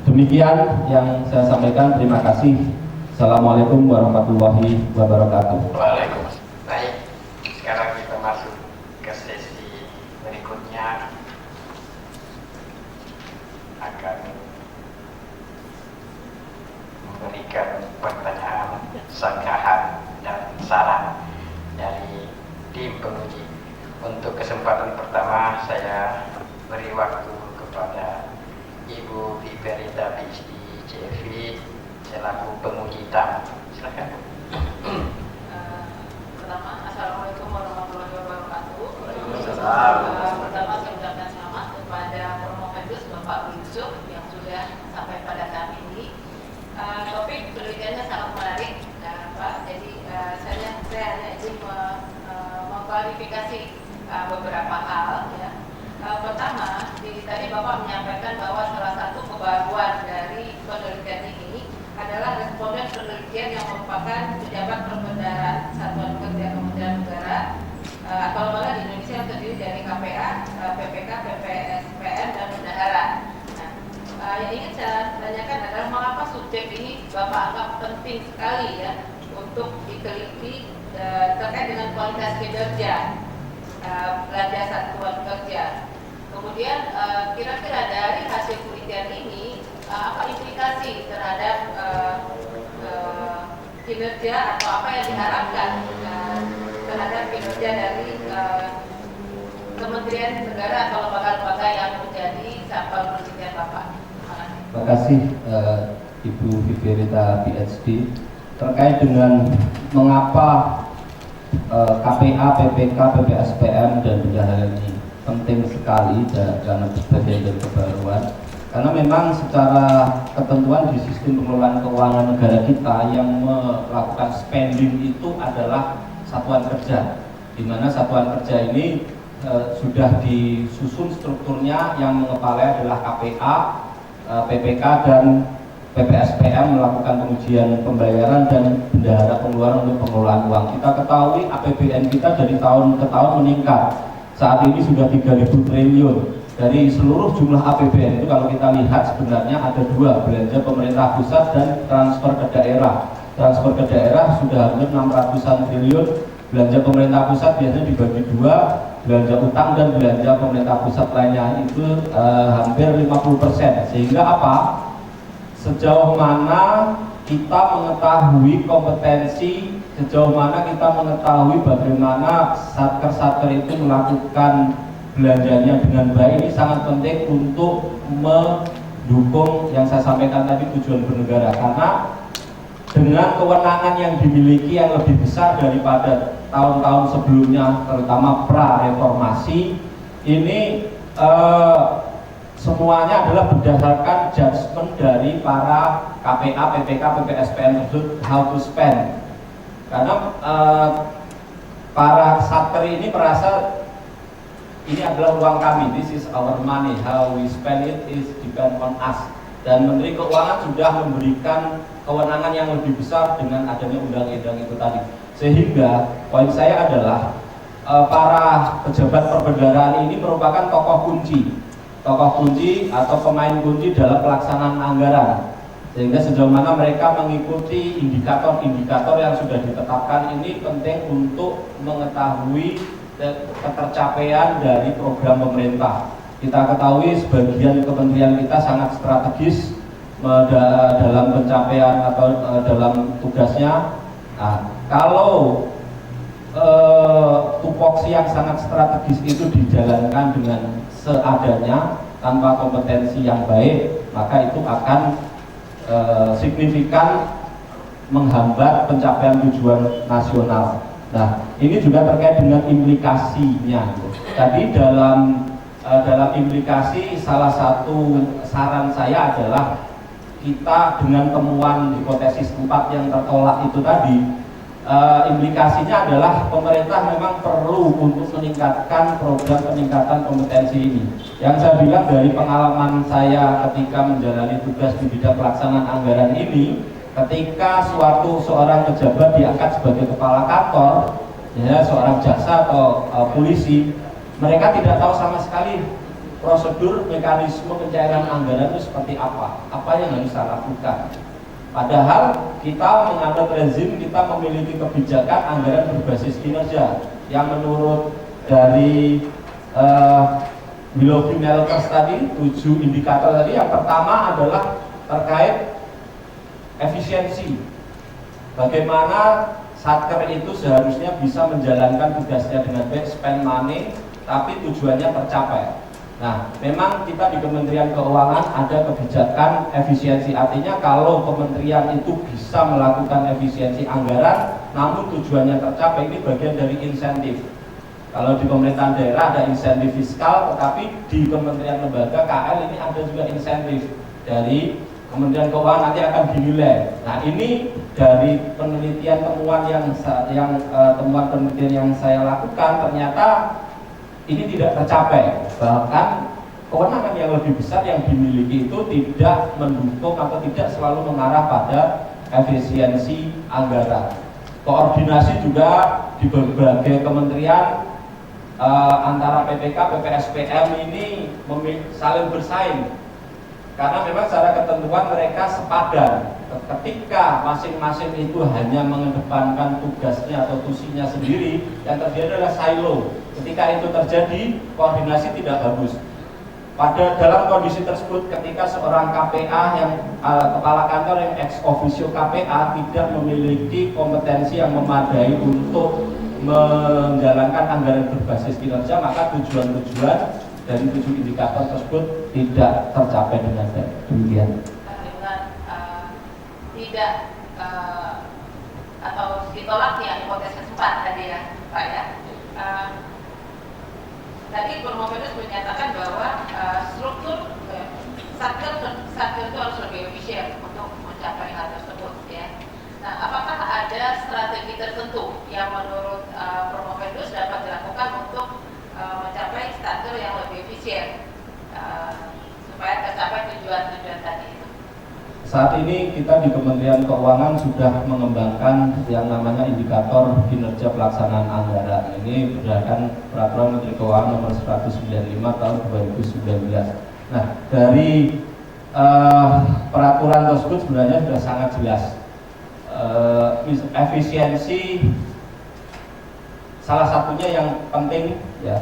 Demikian yang saya sampaikan. Terima kasih. Assalamualaikum warahmatullahi wabarakatuh. Waalaikumsalam. Baik, sekarang kita masuk ke sesi berikutnya. Akan memberikan pertanyaan, sanggahan, dan saran dari tim penguji. Untuk kesempatan pertama, saya beri waktu kepada Ibu Viverita PhD CV selaku penguji tamu. Silakan. Pertama, Assalamualaikum warahmatullahi wabarakatuh. Pertama, saya ucapkan selamat kepada Promovendus Bapak Yusuf yang sudah sampai pada saat ini. Topik penelitiannya sangat menarik, Pak. Jadi saya hanya ingin mengklarifikasi beberapa hal. Ya. Pertama, tadi Bapak menyampaikan bahwa salah satu kebaruan dari penelitian ini adalah responden penelitian yang merupakan pejabat perbendaharaan Satuan Kerja Kementerian Negara atau lembaga di Indonesia yang terdiri dari KPA, PPK, PPSPN, dan bendahara. Nah, yang ingin saya tanyakan adalah mengapa subjek ini Bapak anggap penting sekali ya untuk diteliti terkait dengan kualitas kinerja belanja satuan kerja. Kemudian kira-kira dari hasil penelitian ini apa implikasi terhadap kinerja atau apa yang diharapkan terhadap kinerja dari kementerian negara atau lembaga-lembaga yang menjadi sampel penelitian Bapak. Terima kasih Ibu Viverita PhD. Terkait dengan mengapa KPA, PPK, PPSPM, dan bendahara ini penting sekali karena bagian dari kebaruan. Karena memang secara ketentuan di sistem pengelolaan keuangan negara kita yang melakukan spending itu adalah satuan kerja, di mana satuan kerja ini sudah disusun strukturnya yang mengepalai adalah KPA, PPK, dan PPSPM melakukan pengujian pembayaran dan bendahara pengeluaran untuk pengelolaan uang. Kita ketahui APBN kita dari tahun ke tahun meningkat. Saat ini sudah 3.000 triliun. Dari seluruh jumlah APBN itu kalau kita lihat sebenarnya ada dua, belanja pemerintah pusat dan transfer ke daerah. Transfer ke daerah sudah hampir 600-an triliun. Belanja pemerintah pusat biasanya dibagi dua, belanja utang dan belanja pemerintah pusat lainnya itu hampir 50%. Sehingga apa? Sejauh mana kita mengetahui kompetensi, sejauh mana kita mengetahui bagaimana satker-satker itu melakukan belanjanya dengan baik, ini sangat penting untuk mendukung yang saya sampaikan tadi, tujuan bernegara. Karena dengan kewenangan yang dimiliki yang lebih besar daripada tahun-tahun sebelumnya, terutama pra-reformasi, ini semuanya adalah berdasarkan judgement dari para KPA, PPK, PPSPN tersebut how to spend. Karena para satker ini merasa ini adalah uang kami, this is our money, how we spend it is depend on us. Dan Menteri Keuangan sudah memberikan kewenangan yang lebih besar dengan adanya undang-undang itu tadi. Sehingga poin saya adalah para pejabat perbendaharaan ini merupakan tokoh kunci atau pemain kunci dalam pelaksanaan anggaran, sehingga sejauh mana mereka mengikuti indikator-indikator yang sudah ditetapkan ini penting untuk mengetahui ketercapaian dari program pemerintah. Kita ketahui sebagian kementerian kita sangat strategis dalam pencapaian atau dalam tugasnya. Nah, kalau tupoksi yang sangat strategis itu dijalankan dengan seadanya tanpa kompetensi yang baik, maka itu akan signifikan menghambat pencapaian tujuan nasional. Nah, ini juga terkait dengan implikasinya. Tadi dalam implikasi, salah satu saran saya adalah kita dengan temuan hipotesis 4 yang tertolak itu tadi, implikasinya adalah pemerintah memang perlu untuk meningkatkan program peningkatan kompetensi ini. Yang saya bilang dari pengalaman saya ketika menjalani tugas di bidang pelaksanaan anggaran ini, ketika seorang pejabat diangkat sebagai kepala kantor, ya, seorang jaksa atau polisi, mereka tidak tahu sama sekali prosedur mekanisme pencairan anggaran itu seperti apa yang harus kita lakukan. Padahal kita menganut rezim, kita memiliki kebijakan anggaran berbasis kinerja yang menurut dari Willoughby Melkers tadi, 7 indikator tadi. Yang pertama adalah terkait efisiensi. Bagaimana Satker itu seharusnya bisa menjalankan tugasnya dengan baik, spend money, tapi tujuannya tercapai. Nah, memang kita di Kementerian Keuangan ada kebijakan efisiensi, artinya kalau kementerian itu bisa melakukan efisiensi anggaran, namun tujuannya tercapai, ini bagian dari insentif. Kalau di pemerintahan daerah ada insentif fiskal, tetapi di kementerian lembaga KL ini ada juga insentif dari Kementerian Keuangan, nanti akan dinilai. Nah, ini dari penelitian temuan temuan penelitian yang saya lakukan, ternyata ini tidak tercapai. Bahkan kewenangan yang lebih besar yang dimiliki itu tidak mendukung atau tidak selalu mengarah pada efisiensi anggaran. Koordinasi juga di berbagai kementerian antara PPK, PPSPM ini saling bersaing. Karena memang secara ketentuan mereka sepadan. Ketika masing-masing itu hanya mengedepankan tugasnya atau tusinya sendiri, yang terjadi adalah silo. Ketika itu terjadi, koordinasi tidak bagus. Dalam kondisi tersebut, ketika seorang KPA yang kepala kantor yang ex officio KPA tidak memiliki kompetensi yang memadai untuk menjalankan anggaran berbasis kinerja, maka tujuan-tujuan dari 7 indikator tersebut tidak tercapai dengan baik. Demikian. Tidak atau ditolaknya hipotesis 4 tadi ya, Pak ya. Tadi Promovenus menyatakan bahwa struktur Satker itu harus lebih efisien untuk mencapai hal tersebut ya. Nah, apakah ada strategi tertentu yang menurut Promovenus dapat dilakukan untuk mencapai Satker yang lebih efisien supaya tercapai tujuan-tujuan tadi itu? Saat ini kita di Kementerian Keuangan sudah mengembangkan yang namanya indikator kinerja pelaksanaan anggaran. Ini berdasarkan Peraturan Menteri Keuangan Nomor 195 Tahun 2019. Nah, dari peraturan tersebut sebenarnya sudah sangat jelas. Efisiensi salah satunya yang penting ya.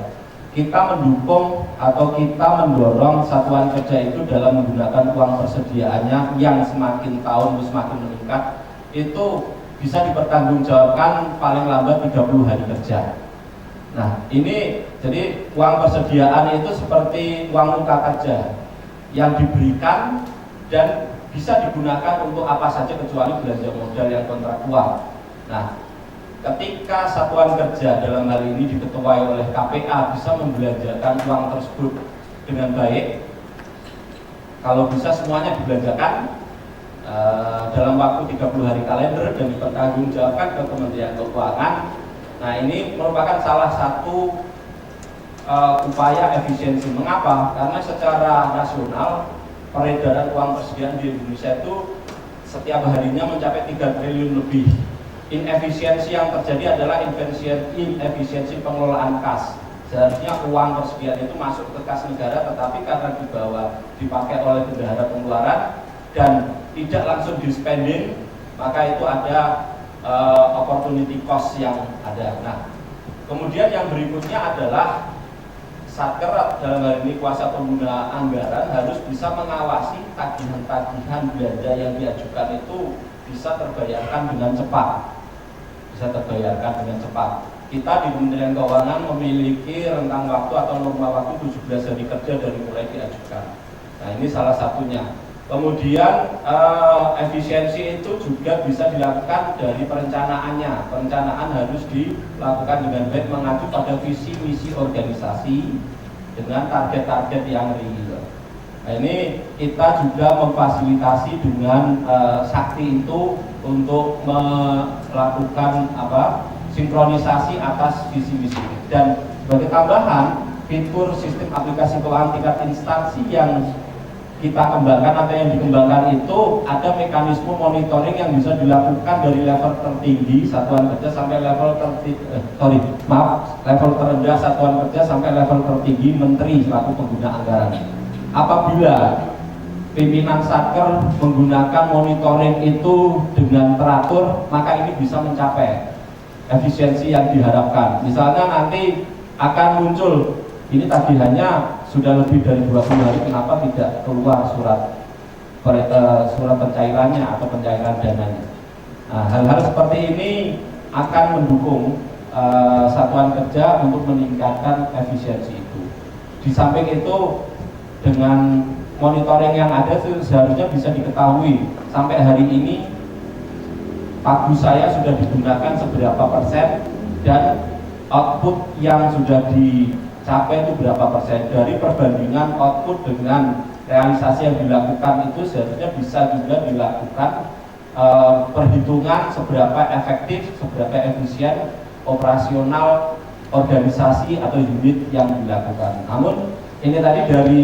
Kita mendukung atau kita mendorong satuan kerja itu dalam menggunakan uang persediaannya yang semakin tahun semakin meningkat, itu bisa dipertanggungjawabkan paling lambat 30 hari kerja. Nah, ini jadi uang persediaan itu seperti uang muka kerja yang diberikan dan bisa digunakan untuk apa saja kecuali belanja modal yang kontraktual. Nah, ketika satuan kerja dalam hal ini diketuai oleh KPA bisa membelanjakan uang tersebut dengan baik, kalau bisa semuanya dibelanjakan dalam waktu 30 hari kalender dan dipertanggungjawabkan ke Kementerian Keuangan. Nah, ini merupakan salah satu upaya efisiensi. Mengapa? Karena secara nasional peredaran uang persediaan di Indonesia itu setiap harinya mencapai 3 triliun lebih. Inefisiensi yang terjadi adalah inefisiensi pengelolaan kas. Seharusnya uang persediaan itu masuk ke kas negara, tetapi karena dipakai oleh bendahara pengeluaran dan tidak langsung di spending, maka itu ada opportunity cost yang ada. Nah, kemudian yang berikutnya adalah Satker dalam hal ini kuasa pengguna anggaran harus bisa mengawasi tagihan-tagihan belanja yang diajukan itu bisa terbayarkan dengan cepat. Kita di Kementerian Keuangan memiliki rentang waktu atau norma waktu 17 hari kerja dari mulai diajukan. Nah, ini salah satunya. Kemudian efisiensi itu juga bisa dilakukan dari perencanaannya. Perencanaan harus dilakukan dengan baik, mengacu pada visi misi organisasi dengan target-target yang real. Nah, ini kita juga memfasilitasi dengan Sakti itu untuk melakukan sinkronisasi atas visi misi. Dan sebagai tambahan, fitur sistem aplikasi keuangan tingkat instansi yang kita kembangkan atau yang dikembangkan itu ada mekanisme monitoring yang bisa dilakukan dari level tertinggi satuan kerja sampai level level terendah satuan kerja sampai level tertinggi menteri selaku pengguna anggaran. Apabila pimpinan Satker menggunakan monitoring itu dengan teratur, maka ini bisa mencapai efisiensi yang diharapkan. Misalnya nanti akan muncul, ini tadi hanya sudah lebih dari 20 hari, kenapa tidak keluar surat pencairannya atau pencairan dananya. Nah, hal-hal seperti ini akan mendukung satuan kerja untuk meningkatkan efisiensi itu. Di samping itu, dengan monitoring yang ada seharusnya bisa diketahui sampai hari ini pagu saya sudah digunakan seberapa persen dan output yang sudah dicapai itu berapa persen. Dari perbandingan output dengan realisasi yang dilakukan itu seharusnya bisa juga dilakukan perhitungan seberapa efektif, seberapa efisien operasional organisasi atau unit yang dilakukan. Namun ini tadi dari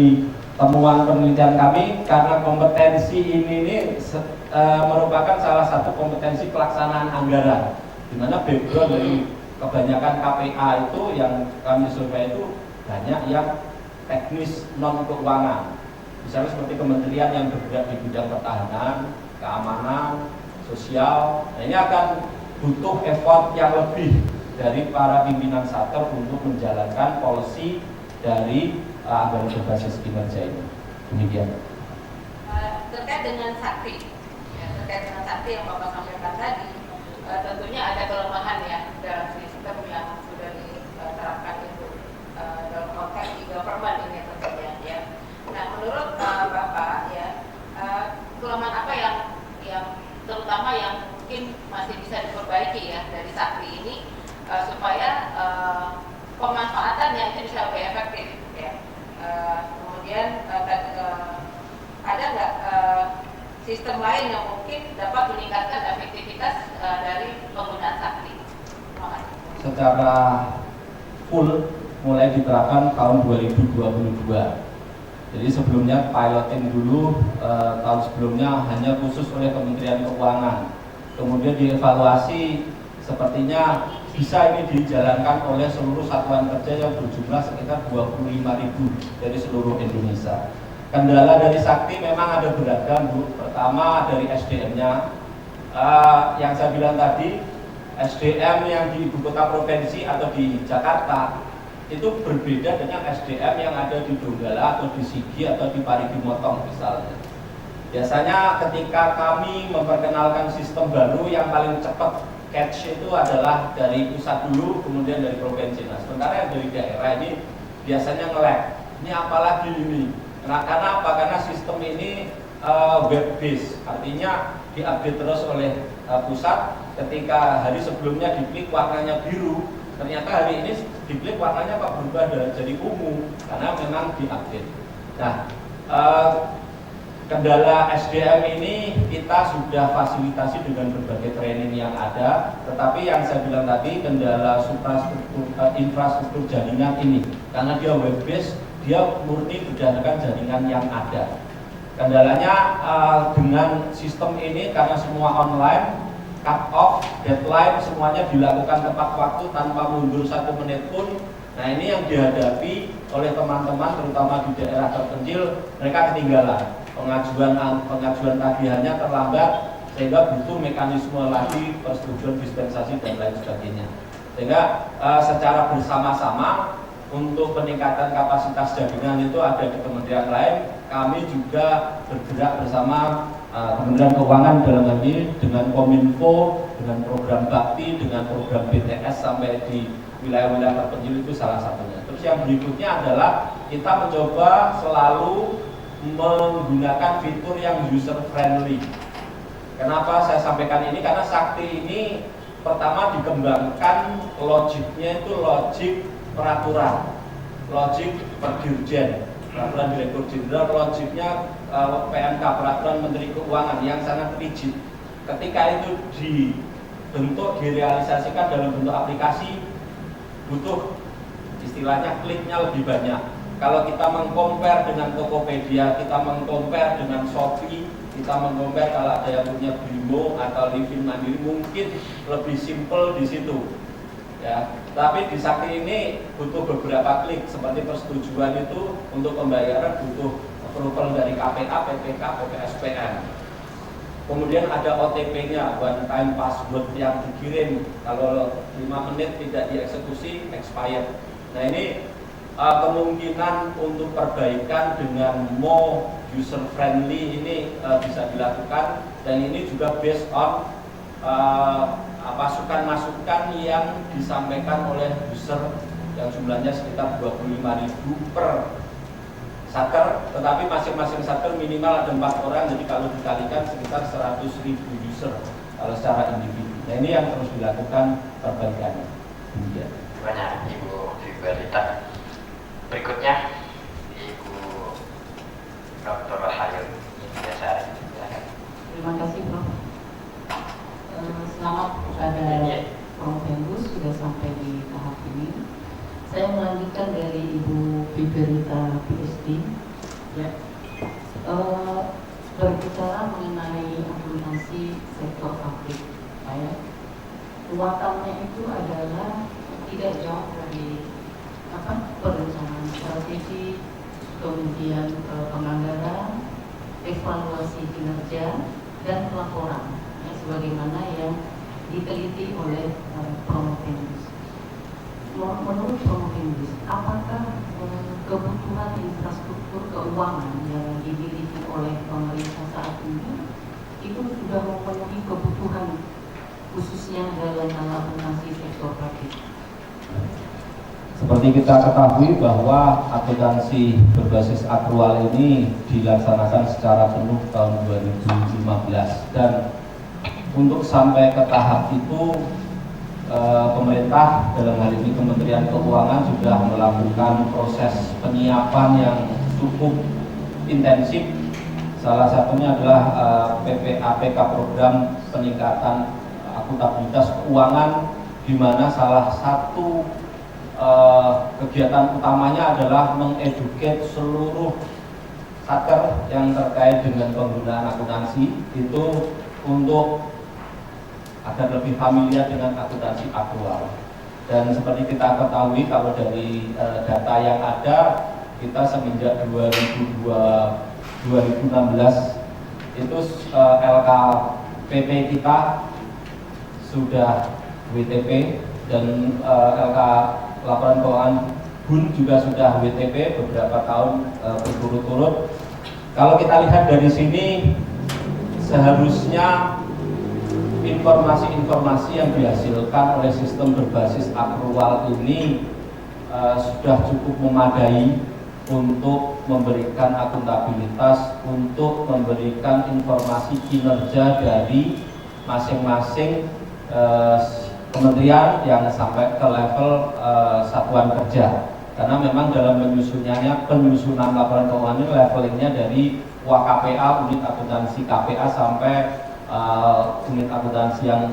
temuan penelitian kami, karena kompetensi ini merupakan salah satu kompetensi pelaksanaan anggaran, di mana background dari kebanyakan KPA itu yang kami survei itu banyak yang teknis non keuangan, misalnya seperti kementerian yang bergerak di bidang pertahanan, keamanan, sosial. Nah, ini akan butuh effort yang lebih dari para pimpinan Satker untuk menjalankan policy dari anggaran berbasis kinerja ini. Demikian. Terkait dengan sakti, terkait dengan sakti yang Bapak sampaikan tadi, tentunya ada kelemahan ya dalam sistem yang sudah diterapkan itu dalam konteks e-government ini tentunya ya. Nah, menurut Bapak ya, kelemahan apa yang terutama yang mungkin masih bisa diperbaiki ya dari sakti ini supaya pemanfaatannya itu bisa lebih efektif ya. Kemudian ada nggak sistem lain yang mungkin dapat meningkatkan efektivitas dari penggunaan sakti? Terima kasih. Secara full mulai diterapkan tahun 2022. Jadi sebelumnya piloting dulu, tahun sebelumnya hanya khusus oleh Kementerian Keuangan. Kemudian dievaluasi, sepertinya bisa ini dijalankan oleh seluruh satuan kerja yang berjumlah sekitar 25.000 dari seluruh Indonesia. Kendala dari sakti memang ada beragam, Bu. Pertama dari SDM-nya, yang saya bilang tadi, SDM yang di ibu kota provinsi atau di Jakarta itu berbeda dengan SDM yang ada di Donggala atau di Sigi atau di Parigi Motong misalnya. Biasanya ketika kami memperkenalkan sistem baru, yang paling cepat catch itu adalah dari pusat dulu, kemudian dari provinsi. Nah, sementara yang dari daerah ini biasanya nge-lag. Ini apalagi ini? Karena apa? Karena sistem ini web based, artinya diupdate terus oleh pusat. Ketika hari sebelumnya diklik warnanya biru, ternyata hari ini diklik warnanya kok berubah jadi ungu, karena memang diupdate. Nah, kendala SDM ini kita sudah fasilitasi dengan berbagai training yang ada, tetapi yang saya bilang tadi, kendala infrastruktur jaringan ini, karena dia web based, dia murni berdasarkan jaringan yang ada. Kendalanya dengan sistem ini, karena semua online, cut off, deadline, semuanya dilakukan tepat waktu tanpa mundur 1 menit pun. Nah, ini yang dihadapi oleh teman-teman terutama di daerah terpencil, mereka ketinggalan. Pengajuan tagihannya terlambat, sehingga butuh mekanisme lagi persetujuan dispensasi dan lain sebagainya. Sehingga secara bersama-sama untuk peningkatan kapasitas jaringan itu ada di kementerian lain. Kami juga bergerak bersama Kementerian Keuangan dalam hal ini dengan Kominfo, dengan program Bakti, dengan program BTS sampai di wilayah-wilayah terpencil itu salah satunya. Terus yang berikutnya adalah kita mencoba selalu menggunakan fitur yang user friendly. Kenapa saya sampaikan ini? Karena sakti ini pertama dikembangkan logiknya itu logik peraturan, logik perdirjen, peraturan direktur jenderal, logiknya PMK, peraturan Menteri Keuangan yang sangat rigid. Ketika itu dibentuk, direalisasikan dalam bentuk aplikasi, butuh istilahnya kliknya lebih banyak. kalau kita mengcompare dengan Tokopedia, kita mengcompare dengan Shopee, kita mengcompare kalau ada yang punya Brimo atau Livin Mandiri, mungkin lebih simple di situ. Ya, tapi di Sakti ini butuh beberapa klik, seperti persetujuan itu untuk pembayaran butuh approval dari KPA, PPK, PPSPM. Kemudian ada OTP-nya, one time password yang dikirim, kalau 5 menit tidak dieksekusi, expired. Nah ini kemungkinan untuk perbaikan dengan more user friendly ini bisa dilakukan, dan ini juga based on masukan-masukan yang disampaikan oleh user yang jumlahnya sekitar 25.000 per satker, tetapi masing-masing satker minimal ada 4 orang, jadi kalau dikalikan sekitar 100.000 user kalau secara individu. Nah ini yang terus dilakukan perbaikannya. Demikian. Banyak Ibu Fiberita. Berikutnya Ibu Dr. Hayun Intiasari. Terima kasih Prof. Selamat kepada Prof. Hendus sudah sampai di tahap ini. Saya melanjutkan dari Ibu Fiberita PhD. Ya. Berbicara mengenai akuntansi sektor publik, muatannya itu adalah tidak jauh dari perencanaan strategi, kemudian penganggaran, evaluasi kinerja, dan pelaporan, ya, sebagaimana yang diteliti oleh Prof. Hendus. Menurut Prof. Hendus, apakah kebutuhan infrastruktur keuangan yang dimiliki oleh pemerintah saat ini itu sudah memenuhi kebutuhan khususnya dalam akuntansi sektor publik? Seperti kita ketahui bahwa akuntansi berbasis akrual ini dilaksanakan secara penuh tahun 2015, dan untuk sampai ke tahap itu pemerintah dalam hal ini Kementerian Keuangan sudah melakukan proses penyiapan yang cukup intensif. Salah satunya adalah PPAPK, program peningkatan akuntabilitas keuangan, di mana salah satu kegiatan utamanya adalah mengeduket seluruh satker yang terkait dengan penggunaan akuntansi itu untuk agar lebih familiar dengan akuntansi aktual. Dan seperti kita ketahui, kalau dari data yang ada, kita semenjak 2016 itu LKPP kita sudah WTP, dan LK laporan keuangan BUN juga sudah WTP beberapa tahun berturut-turut. Kalau kita lihat dari sini, seharusnya informasi-informasi yang dihasilkan oleh sistem berbasis akrual ini sudah cukup memadai untuk memberikan akuntabilitas, untuk memberikan informasi kinerja dari masing-masing kementerian yang sampai ke level satuan kerja. Karena memang dalam penyusunan laporan keuangan ini levelingnya dari WKPA, unit akuntansi KPA, sampai unit akuntansi yang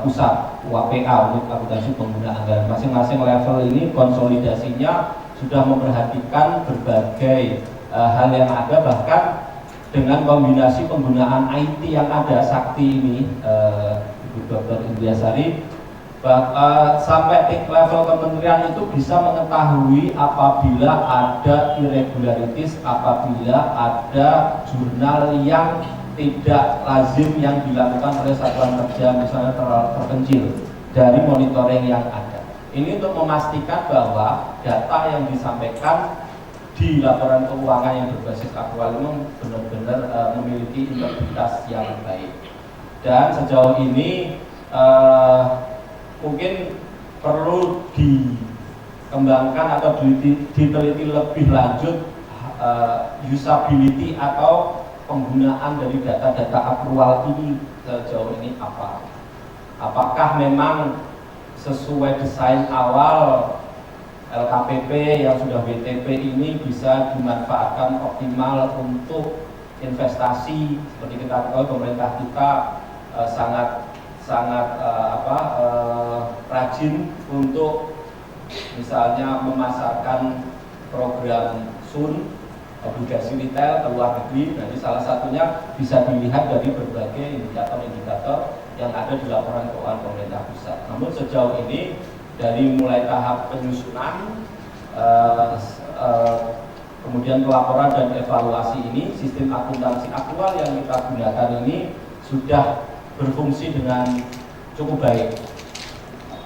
pusat, WPA, unit akuntansi pengguna anggaran. Masing-masing level ini konsolidasinya sudah memperhatikan berbagai hal yang ada, bahkan dengan kombinasi penggunaan IT yang ada, Sakti ini, Ibu Dr. Intiasari, sampai level kementerian itu bisa mengetahui apabila ada irregularities, apabila ada jurnal yang tidak lazim yang dilakukan oleh satuan kerja misalnya terpencil dari monitoring yang ada. Ini untuk memastikan bahwa data yang disampaikan di laporan keuangan yang berbasis aktual ini benar-benar memiliki integritas yang baik. Dan sejauh ini mungkin perlu dikembangkan atau diteliti lebih lanjut usability atau penggunaan dari data-data akrual ini sejauh ini apa? Apakah memang sesuai desain awal LKPP yang sudah WTP ini bisa dimanfaatkan optimal untuk investasi? Seperti kita tahu, pemerintah kita sangat rajin untuk misalnya memasarkan program SUN, obligasi retail ke luar negeri. Nah, ini salah satunya bisa dilihat dari berbagai indikator-indikator yang ada di laporan keuangan pemerintah pusat. Namun sejauh ini dari mulai tahap penyusunan, kemudian pelaporan dan evaluasi ini, sistem akuntansi aktual yang kita gunakan ini sudah berfungsi dengan cukup baik,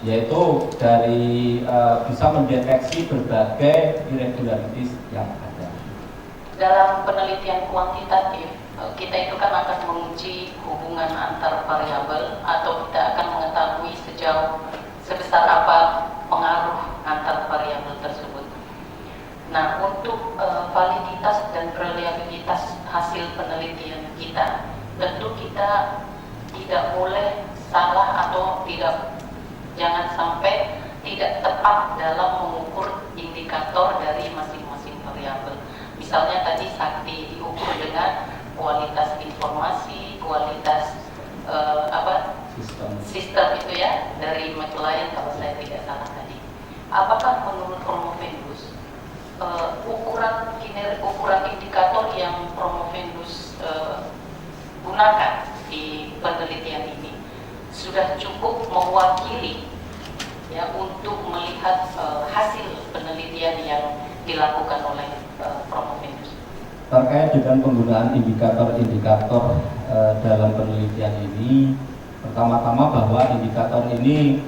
yaitu dari bisa mendeteksi berbagai irregularities yang ada. Dalam penelitian kuantitatif, kita itu kan akan menguji hubungan antar variabel atau kita akan mengetahui sebesar apa pengaruh antar variabel tersebut. Nah, untuk validitas dan reliabilitas hasil penelitian kita, tentu kita tidak boleh salah atau jangan sampai tidak tepat dalam mengukur indikator dari masing-masing variabel. Misalnya tadi sakti diukur dengan kualitas informasi, kualitas sistem itu ya dari McLean kalau saya tidak salah tadi. Apakah menurut Promovendus ukuran indikator yang Promovendus gunakan di penelitian ini sudah cukup mewakili ya untuk melihat hasil penelitian yang dilakukan oleh Promovendus? Terkait dengan penggunaan indikator-indikator dalam penelitian ini, pertama-tama bahwa indikator ini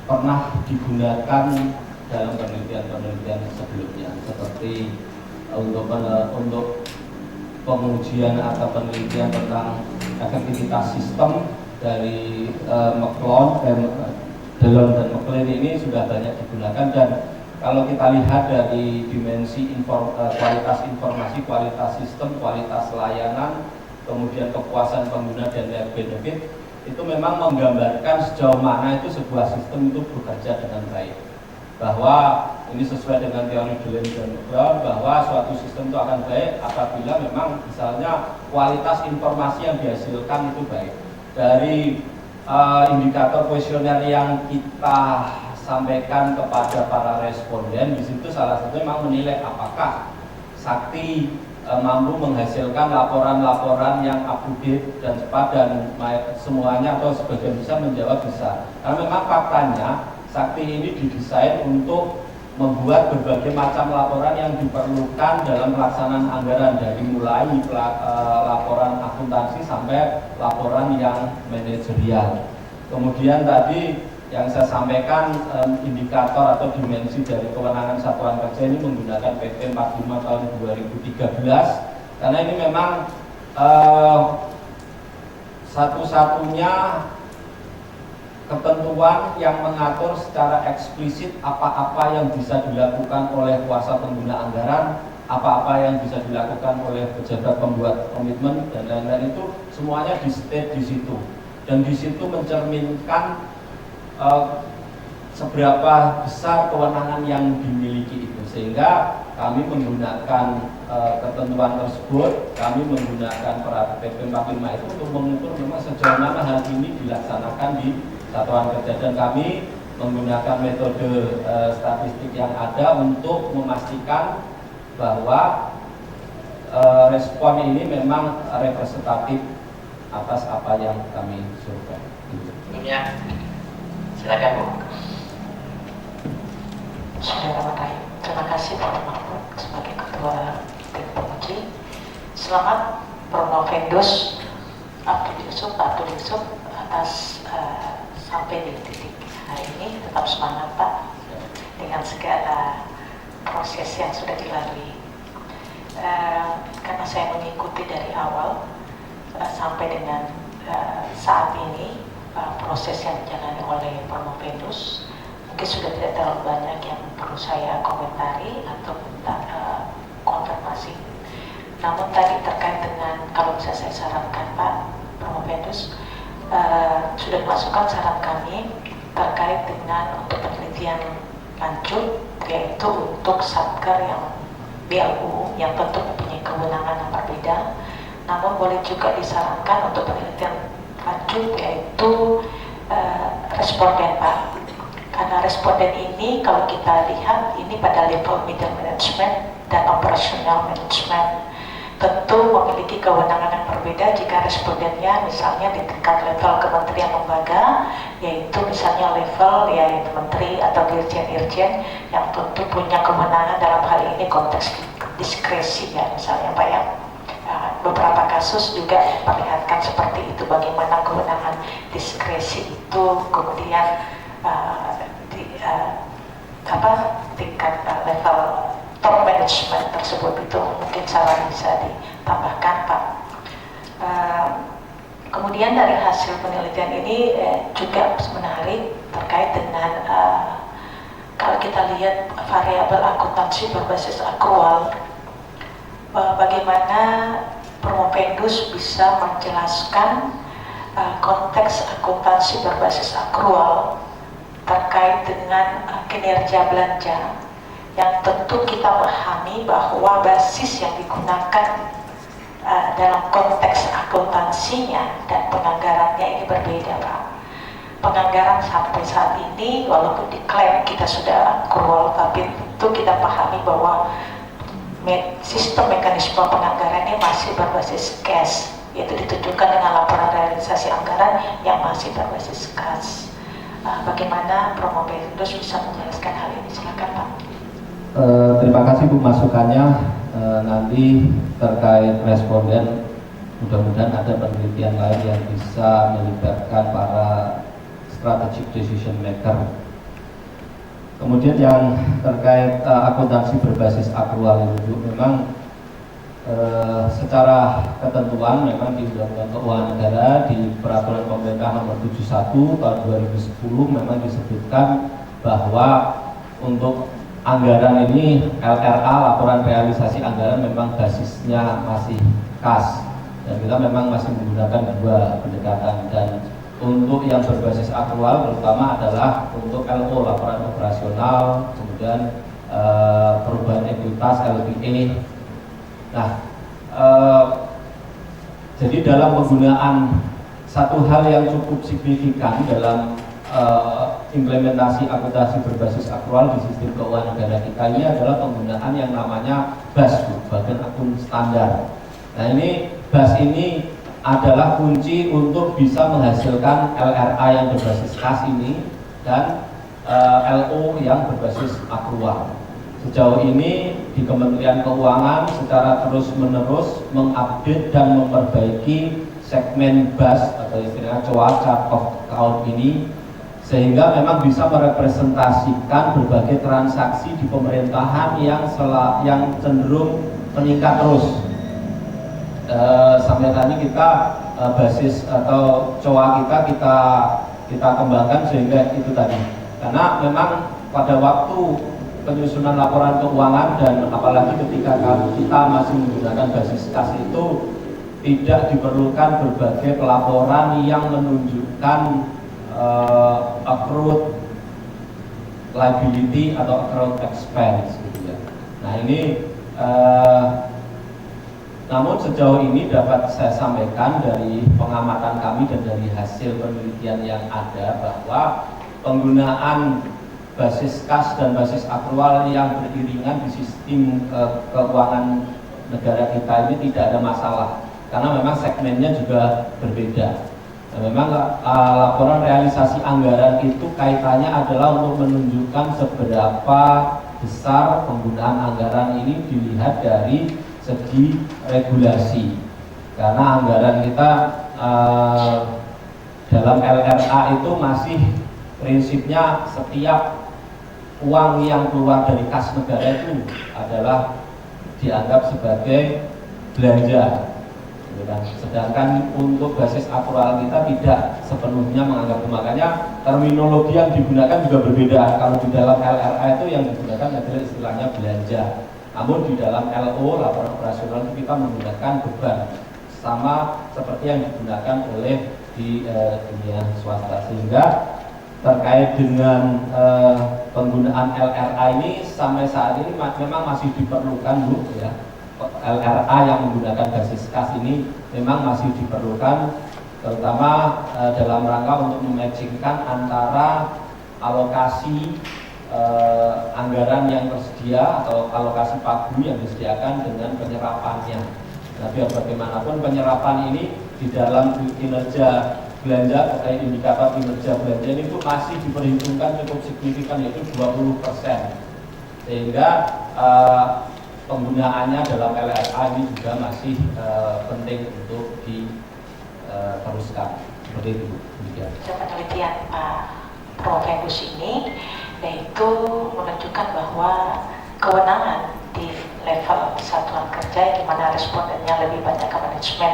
pernah digunakan dalam penelitian-penelitian sebelumnya, seperti untuk pengujian atau penelitian tentang efektivitas sistem dari Delon dan McLean ini sudah banyak digunakan. Dan kalau kita lihat dari dimensi kualitas informasi, kualitas sistem, kualitas layanan, kemudian kepuasan pengguna dan net benefit, itu memang menggambarkan sejauh mana itu sebuah sistem itu bekerja dengan baik. Bahwa ini sesuai dengan teori Delon dan McLean, bahwa suatu sistem itu akan baik apabila memang misalnya kualitas informasi yang dihasilkan itu baik. Dari indikator kuesioner yang kita sampaikan kepada para responden, di situ salah satunya memang menilai apakah sakti mampu menghasilkan laporan-laporan yang up to date dan cepat dan semuanya atau sebagian besar menjawab bisa. Karena memang faktanya sakti ini didesain untuk membuat berbagai macam laporan yang diperlukan dalam pelaksanaan anggaran, dari mulai laporan akuntansi sampai laporan yang manajerial. Kemudian tadi yang saya sampaikan, indikator atau dimensi dari kewenangan satuan kerja ini menggunakan PP 45 tahun 2013, karena ini memang satu-satunya ketentuan yang mengatur secara eksplisit apa-apa yang bisa dilakukan oleh kuasa pengguna anggaran, apa-apa yang bisa dilakukan oleh pejabat pembuat komitmen dan lain-lain, itu semuanya di state di situ. Dan di situ mencerminkan seberapa besar kewenangan yang dimiliki itu, sehingga kami menggunakan ketentuan tersebut, kami menggunakan peraturan PP 45 itu untuk mengukur memang sejauh mana hal ini dilaksanakan di satuan kerja, dan kami menggunakan metode statistik yang ada untuk memastikan bahwa respon ini memang representatif atas apa yang kami survei. Ya. Silakan Bu. Bismillahirrahmanirrahim. Terima kasih Pak Mahfud sebagai Ketua Tim Penguji. Selamat Promovendus Abdul Yusuf atas sampai di titik hari ini. Tetap semangat Pak dengan segala proses yang sudah dilalui. Karena saya mengikuti dari awal sampai dengan saat ini, proses yang dijalani oleh Promovendus, mungkin sudah tidak terlalu banyak yang perlu saya komentari atau minta konfirmasi. Namun tadi terkait dengan, kalau bisa saya sarankan Pak Promovendus, sudah dimasukkan saran kami terkait dengan untuk penelitian lanjut, yaitu untuk satker yang BLU yang tentu mempunyai kewenangan yang berbeda. Namun boleh juga disarankan untuk penelitian lanjut, yaitu responden Pak. Karena responden ini kalau kita lihat ini pada level middle management dan operational management. Tentu memiliki kewenangan yang berbeda jika respondennya misalnya di tingkat level kementerian lembaga, yaitu misalnya level ya menteri atau dirjen-dirjen yang tentu punya kewenangan dalam hal ini konteks diskresi ya misalnya Pak ya. Beberapa kasus juga memperlihatkan seperti itu, bagaimana kewenangan diskresi itu kemudian tingkat level top management tersebut itu mungkin salah bisa ditambahkan Pak. Kemudian dari hasil penelitian ini juga menarik terkait dengan kalau kita lihat variabel akuntansi berbasis akrual, bagaimana Promopendus bisa menjelaskan konteks akuntansi berbasis akrual terkait dengan kinerja belanja, yang tentu kita pahami bahwa basis yang digunakan dalam konteks akuntansinya dan penganggarannya ini berbeda Pak. Penganggaran sampai saat ini walaupun diklaim kita sudah akrual, tapi tentu kita pahami bahwa sistem mekanisme penganggarannya masih berbasis cash, yaitu ditunjukkan dengan laporan realisasi anggaran yang masih berbasis cash. Bagaimana Promopendus bisa menjelaskan hal ini? Silakan Pak. Terima kasih Bu masukannya. Nanti terkait responden, mudah-mudahan ada penelitian lain yang bisa melibatkan para strategic decision maker. Kemudian yang terkait akuntansi berbasis akrual itu memang secara ketentuan memang di Undang-Undang Keuangan Negara di Peraturan Pemerintah Nomor 71 tahun 2010 memang disebutkan bahwa untuk anggaran ini LRA, laporan realisasi anggaran, memang basisnya masih kas, dan kita memang masih menggunakan dua pendekatan. Dan untuk yang berbasis akrual terutama adalah untuk LO, laporan operasional, kemudian perubahan ekuitas LPE. Nah, jadi dalam penggunaan satu hal yang cukup signifikan dalam implementasi akuntansi berbasis akrual di sistem keuangan negara kita ini adalah penggunaan yang namanya BAS, Badan Akun Standar. Nah, ini BAS ini adalah kunci untuk bisa menghasilkan LRA yang berbasis kas ini dan LO yang berbasis akrual. Sejauh ini di Kementerian Keuangan secara terus-menerus mengupdate dan memperbaiki segmen BAS atau istilahnya chart of account ini, sehingga memang bisa merepresentasikan berbagai transaksi di pemerintahan yang cenderung meningkat terus. Sampai tadi kita basis atau COA kita kembangkan sehingga itu tadi, karena memang pada waktu penyusunan laporan keuangan dan apalagi ketika kita masih menggunakan basis kas itu tidak diperlukan berbagai pelaporan yang menunjukkan accrued liability atau accrued expense gitu ya. Nah ini namun sejauh ini dapat saya sampaikan dari pengamatan kami dan dari hasil penelitian yang ada bahwa penggunaan basis kas dan basis akrual yang beriringan di sistem keuangan negara kita ini tidak ada masalah, karena memang segmennya juga berbeda. Nah, memang laporan realisasi anggaran itu kaitannya adalah untuk menunjukkan seberapa besar penggunaan anggaran ini dilihat dari segi regulasi, karena anggaran kita dalam LRA itu masih prinsipnya setiap uang yang keluar dari kas negara itu adalah dianggap sebagai belanja. Sedangkan untuk basis akrual kita tidak sepenuhnya menganggap itu. Makanya terminologi yang digunakan juga berbeda. Kalau di dalam LRA itu yang digunakan adalah istilahnya belanja. Namun di dalam LO, laporan operasional, itu kita menggunakan beban, sama seperti yang digunakan oleh di dunia swasta. Sehingga terkait dengan penggunaan LRA ini sampai saat ini memang masih diperlukan Bu ya. LRA yang menggunakan basis kas ini memang masih diperlukan, terutama dalam rangka untuk mematchingkan antara alokasi anggaran yang tersedia atau alokasi pagu yang disediakan dengan penyerapannya. Nah, biar bagaimanapun penyerapan ini di dalam kinerja belanja terkait indikator kinerja belanja ini pun masih diperhitungkan cukup signifikan, yaitu 20%. Sehingga penggunaannya dalam LRA ini juga masih penting untuk diteruskan. Seperti itu. Penelitian Pak Prof. ini yaitu menunjukkan bahwa kewenangan di level satuan kerja di mana respondennya lebih banyak ke manajemen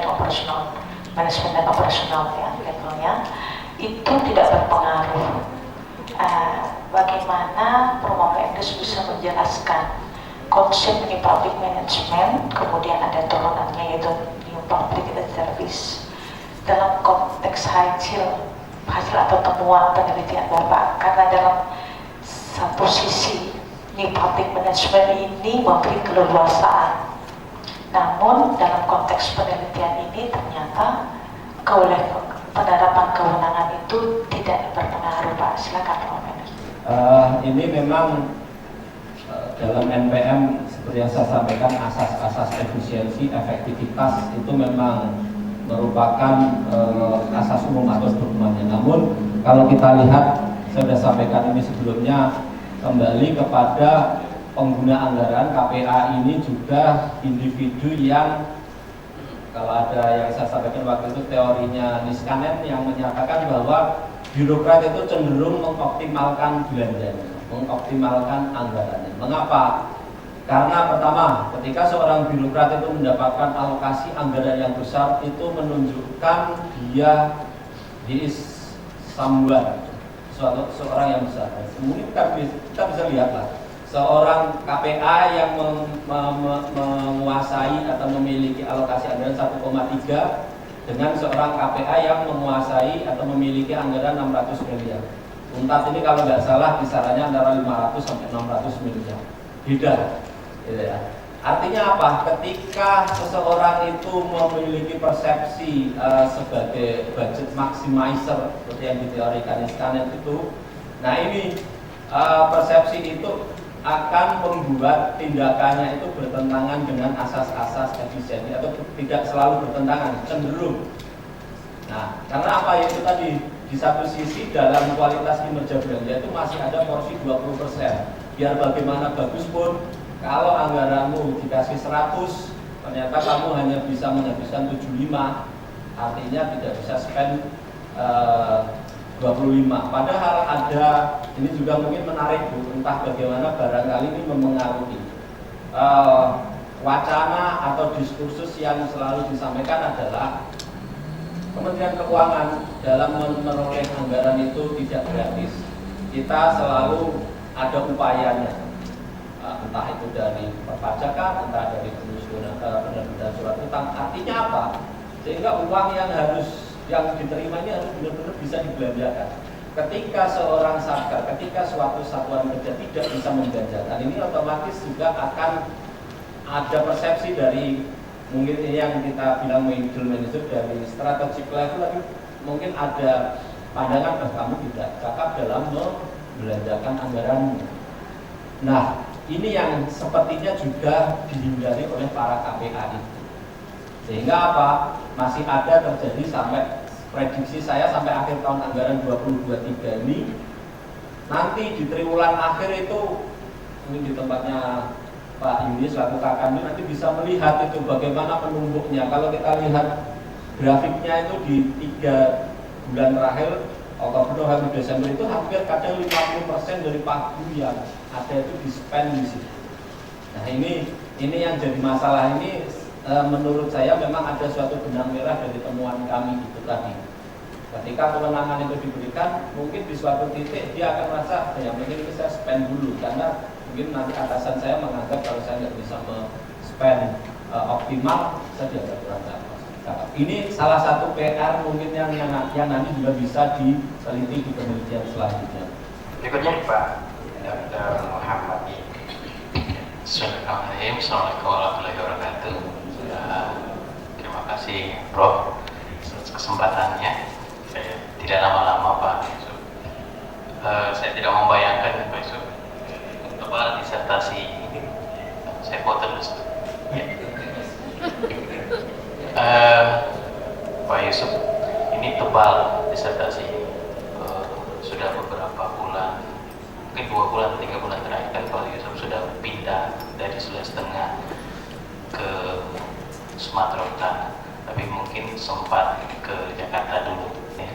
dan operasional ya levelnya itu tidak berpengaruh. Bagaimana Promopendus bisa menjelaskan konsep ini public management, kemudian ada turunannya yaitu new public service dalam konteks hasil atau temuan penelitian Bapak, karena dalam satu sisi new public management ini memberi keleluasaan, namun dalam konteks penelitian ini ternyata penerapan kewenangan itu tidak berpengaruh, Pak. Silakan Pak. Ini memang dalam NPM seperti yang saya sampaikan, asas-asas efisiensi, efektivitas itu memang merupakan asas umum atau dokumennya. Namun kalau kita lihat, saya sudah sampaikan ini sebelumnya, kembali kepada pengguna anggaran KPA ini juga individu yang, kalau ada yang saya sampaikan waktu itu teorinya Niskanen yang menyatakan bahwa birokrat itu cenderung mengoptimalkan belanjanya, mengoptimalkan anggarannya. Mengapa? Karena pertama, ketika seorang birokrat itu mendapatkan alokasi anggaran yang besar, itu menunjukkan dia is someone, seorang yang besar. Mungkin kita bisa lihatlah, seorang KPA yang menguasai atau memiliki alokasi anggaran 1,3 dengan seorang KPA yang menguasai atau memiliki anggaran 600 miliar. Untas ini kalau nggak salah kisarannya antara 500 sampai 600 miliar. Beda. Gitu ya. Artinya apa? Ketika seseorang itu memiliki persepsi sebagai budget maximizer seperti yang diteorikan Niskanen itu, nah ini persepsi itu akan membuat tindakannya itu bertentangan dengan asas-asas efisiensi, atau tidak selalu bertentangan, cenderung. Nah, karena apa itu tadi? Di satu sisi dalam kualitas kinerja belanja itu masih ada porsi 20%. Biar bagaimana bagus pun, kalau anggaranmu dikasih 100, ternyata kamu hanya bisa menghabiskan 75, artinya tidak bisa spend 25. Padahal ada, ini juga mungkin menarik Bu, entah bagaimana barangkali ini memengaruhi wacana atau diskursus yang selalu disampaikan adalah Kementerian Keuangan dalam memperoleh anggaran itu tidak gratis. Kita selalu ada upayanya, entah itu dari perpajakan, entah dari penerbitan surat utang. Artinya apa? Sehingga uang yang diterima ini harus benar-benar bisa dibelanjakan. Ketika seorang satker, ketika suatu satuan kerja tidak bisa membelanjakan, ini otomatis juga akan ada persepsi dari, mungkin ini yang kita bilang middle manager, dari strategic level, mungkin ada pandangan kamu tidak cakap dalam membelanjakan anggaranmu. Nah, ini yang sepertinya juga dihindari oleh para KPA itu. Sehingga apa? Masih ada terjadi sampai prediksi saya sampai akhir tahun anggaran 2023 ini, nanti di triwulan akhir itu mungkin di tempatnya Pak Yuni selaku Kakanwil nanti bisa melihat itu bagaimana penumbuknya. Kalau kita lihat grafiknya itu di 3 bulan terakhir, Oktober, November, Desember itu hampir kadang 50% dari pagu yang ada itu di spend di situ. Nah ini yang jadi masalah ini. Menurut saya memang ada suatu benang merah dari temuan kami itu tadi. Ketika kewenangan itu diberikan, mungkin di suatu titik dia akan merasa, ya mungkin ini saya spend dulu, karena mungkin nanti atasan saya menganggap kalau saya nggak bisa spend optimal, saya tidak kurang cakap. Ini salah satu PR mungkin yang nanti juga bisa diteliti di penelitian selanjutnya. Berikutnya Pak Dr. Muhammad. Assalamualaikum warahmatullahi wabarakatuh. Terima kasih Prof atas kesempatannya. Tidak lama-lama Pak Yusuf. Saya tidak membayangkan Pak Yusuf Yusuf, ini tebal disertasi ini. Sudah beberapa bulan, mungkin 2 bulan, 3 bulan terakhir kan Pak Yusuf sudah pindah dari Sulawesi Tengah ke Sumatera Utara, tapi mungkin sempat ke Jakarta dulu. Ya.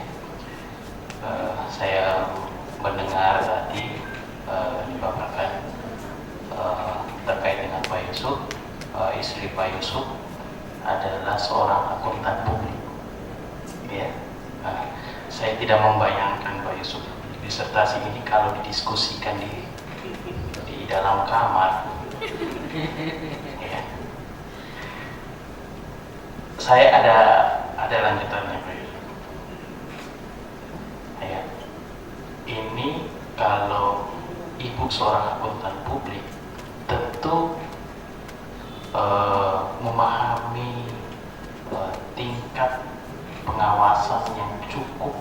Saya mendengar tadi dipaparkan terkait dengan Pak Yusuf, istri Pak Yusuf adalah seorang akuntan publik. Ya. Saya tidak membayangkan Pak Yusuf disertasi ini kalau didiskusikan di dalam kamar. Ya. Saya ada lanjutannya Pak Yusuf. Ya. Ini kalau ibu seorang akuntan publik tentu memahami tingkat pengawasan yang cukup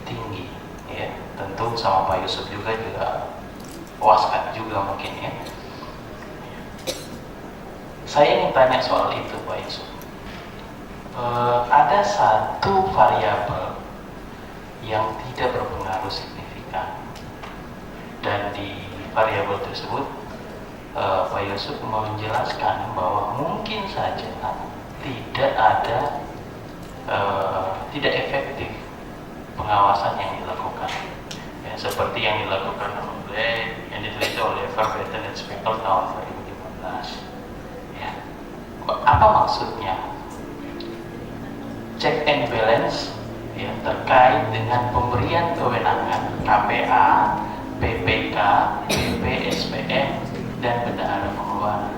tinggi, ya. Tentu sama Pak Yusuf juga waskat juga mungkin, ya. Saya ingin tanya soal itu Pak Yusuf. Ada satu variabel yang tidak berpengaruh signifikan, dan di variabel tersebut Pak Yusuf menjelaskan bahwa mungkin saja tidak efektif pengawasan yang dilakukan, ya, seperti yang dilakukan yang diteliti oleh Verbaeten dan Speckle tahun 2015. Ya. Apa maksudnya? Check and balance, ya, terkait dengan pemberian kewenangan KPA, PPK, PP, SPM, dan bendahara pengeluaran.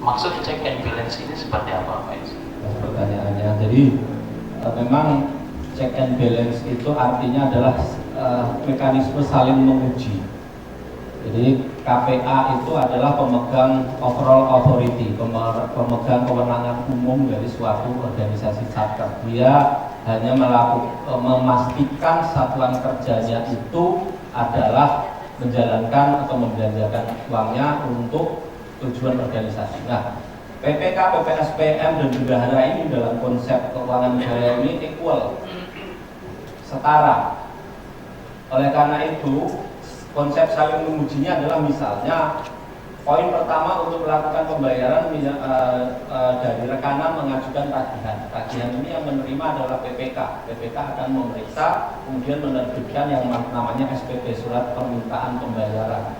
Maksud check and balance ini seperti apa Pak Yusuf? Pertanyaannya, jadi memang check and balance itu artinya adalah mekanisme saling menguji. Jadi KPA itu adalah pemegang overall authority, pemegang kewenangan umum dari suatu organisasi charter. Dia hanya memastikan satuan kerjanya itu adalah menjalankan atau membelanjakan uangnya untuk tujuan organisasi. Nah, PPK, PPSPM, dan bendahara ini dalam konsep keuangan negara ini equal, setara. Oleh karena itu, konsep saling mengujinya adalah misalnya poin pertama untuk melakukan pembayaran dari rekanan mengajukan tagihan. Tagihan ini yang menerima adalah PPK. PPK akan memeriksa, kemudian menerbitkan yang namanya SPP, surat permintaan pembayaran.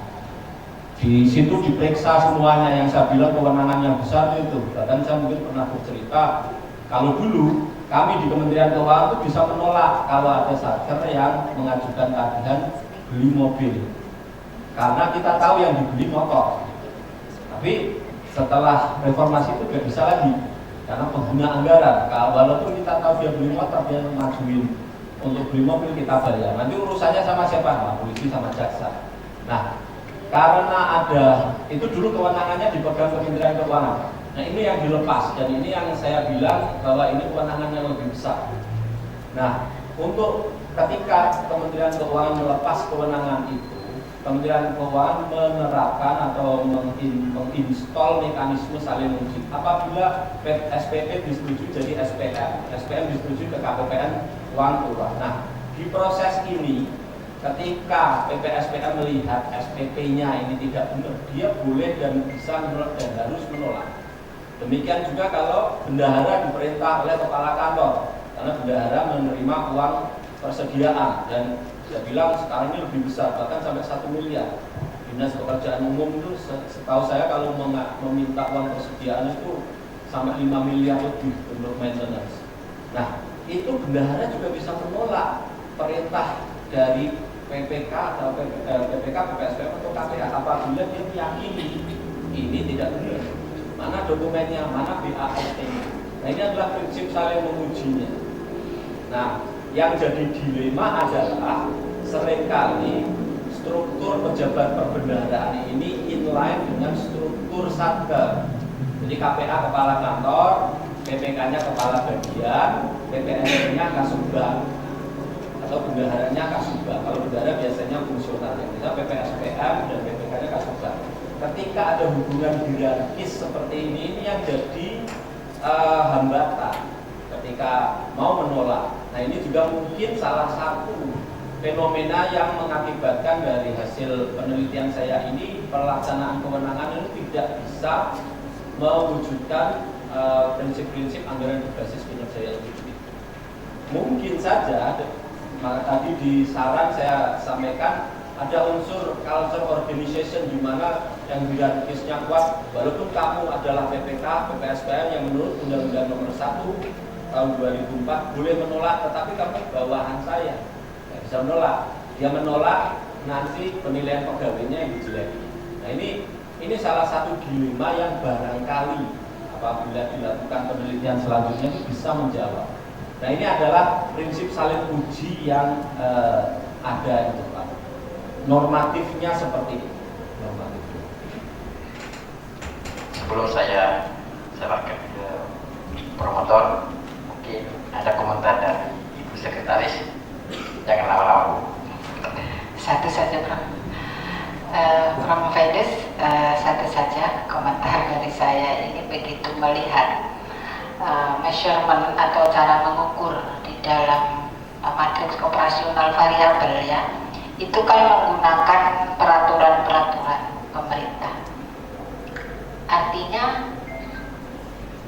Di situ diperiksa semuanya, yang saya bilang kewenangan yang besar itu. Bahkan saya mungkin pernah bercerita, kalau dulu kami di Kementerian Keuangan itu bisa menolak kalau ada charter yang mengajukan tagihan beli mobil, karena kita tahu yang dibeli motor. Tapi setelah reformasi itu tidak bisa lagi, karena pengguna anggaran. Walaupun kita tahu dia beli motor, dia ngajuin untuk beli mobil, kita bayar. Nanti urusannya sama siapa? Nah, polisi sama jaksa. Nah, karena ada itu dulu kewenangannya dipegang Kementerian Keuangan. Nah, ini yang dilepas, dan ini yang saya bilang bahwa ini kewenangan yang lebih besar. Nah, untuk ketika Kementerian Keuangan melepas kewenangan itu, Kementerian Keuangan menerapkan atau menginstall mekanisme saling menguji. Apabila SPP disetujui jadi SPM, SPM disetujui ke KPPN uang keluar. Nah, di proses ini, ketika PPSPM melihat SPP-nya ini tidak benar, dia boleh dan bisa menolak dan harus menolak. Demikian juga kalau bendahara diperintah oleh kepala kantor, karena bendahara menerima uang persediaan, dan saya bilang sekarang ini lebih besar, bahkan sampai 1 miliar. Dinas Pekerjaan Umum itu setahu saya kalau meminta uang persediaan itu sampai 5 miliar lebih untuk maintenance. Nah, itu bendahara juga bisa menolak perintah dari PPK atau PPK, PPSPM atau KPA apabila dia meyakini ini tidak benar. Mana dokumennya, mana BAST-nya. Nah, ini adalah prinsip saling mengujinya. Nah, yang jadi dilema adalah seringkali struktur pejabat perbendaharaan ini inline dengan struktur satker. Jadi KPA kepala kantor, PPK-nya kepala bagian, PPSP-nya kasubag, atau bendaharanya kasubag. Kalau bendahara biasanya fungsional, ya. Misalnya PPSPM dan PPK-nya kasubag. Ketika ada hubungan hierarkis seperti ini yang jadi hambatan ketika mau menolak. Nah, ini juga mungkin salah satu fenomena yang mengakibatkan dari hasil penelitian saya ini, pelaksanaan kewenangan ini tidak bisa mewujudkan prinsip-prinsip anggaran berbasis kinerja yang lebih. Mungkin saja, maka tadi di saran saya sampaikan ada unsur culture organization di mana yang hierarkisnya kuat, walaupun kamu adalah PPK, PPSPM yang menurut Undang-Undang Nomor 1 tahun 2004 boleh menolak, tetapi kamu bawahan saya nggak bisa menolak. Dia menolak, nanti penilaian pegawainya yang dijeleki. Nah, ini salah satu dilema yang barangkali apabila dilakukan penelitian selanjutnya itu bisa menjawab. Nah, ini adalah prinsip saling uji yang ada itu, Pak. Normatifnya seperti ini. Normatifnya. Sebelum saya serahkan ke promotor, mungkin ada komentar dari Ibu Sekretaris. Jangan lama-lama. Satu saja, Bro. Promo Fedus, satu saja komentar dari saya ini begitu melihat measurement atau cara mengukur di dalam matriks operasional variabel ya, itu kan menggunakan peraturan-peraturan pemerintah. Artinya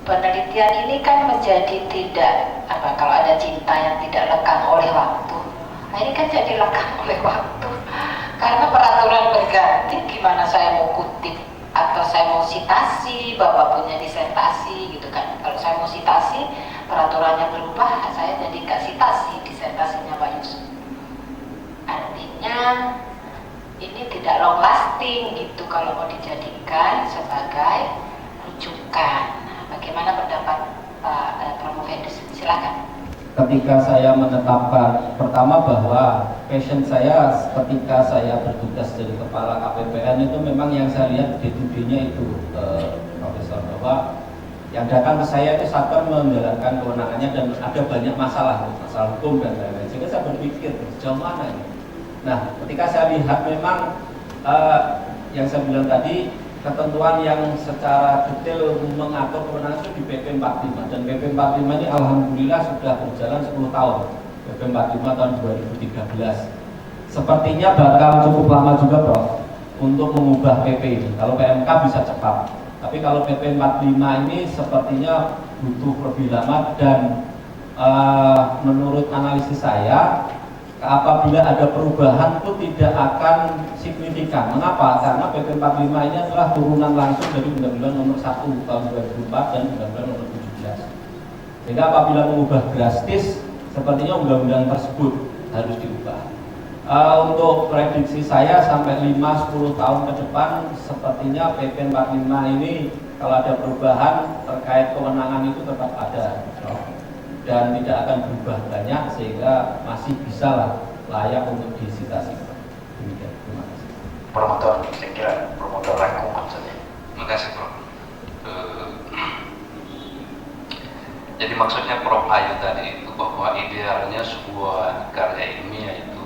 penelitian ini kan menjadi tidak kalau ada cinta yang tidak lekang oleh waktu, nah ini kan jadi lekang oleh waktu. Karena peraturan berganti, gimana saya mau kutip atau saya mau sitasi, Bapak punya disertasi gitu kan. Kalau saya mau sitasi, peraturannya berubah, saya jadi nggak sitasi disertasinya Pak Yusuf. Artinya ini tidak long lasting gitu kalau mau dijadikan sebagai rujukan. Bagaimana pendapat Pak Promo Fedus? Silakan. Ketika saya menetapkan pertama bahwa passion saya ketika saya bertugas jadi kepala KPPN itu memang yang saya lihat D2D-nya itu Profesor, bahwa yang datang ke saya itu saat menjalankan kewenangannya dan ada banyak masalah hukum dan lain-lain, sehingga saya berpikir sejauh mana ini. Nah, ketika saya lihat memang yang saya bilang tadi, ketentuan yang secara detail mengatur kewenangan itu di PP 45, dan PP 45 ini alhamdulillah sudah berjalan 10 tahun. PP 45 tahun 2013. Sepertinya bakal cukup lama juga, Prof, untuk mengubah PP ini. Kalau PMK bisa cepat, tapi kalau PP 45 ini sepertinya butuh lebih lama, dan menurut analisis saya apabila ada perubahan itu tidak akan signifikan. Mengapa? Karena PP 45 ini adalah turunan langsung dari Undang-Undang Nomor 1 tahun 2004 dan Undang-Undang Nomor 17. Sehingga apabila mengubah drastis, sepertinya undang-undang tersebut harus diubah. Untuk prediksi saya sampai 5-10 tahun ke depan, sepertinya PP 45 ini kalau ada perubahan terkait kewenangan itu tetap ada, dan tidak akan berubah banyak, sehingga masih bisa lah layak untuk disitasi. Demikian, terima kasih. Promotor, saya kira promotor rangkuman saja. Terima kasih, Prof. Jadi maksudnya Prof Ayu tadi itu bahwa idealnya sebuah karya ilmiah itu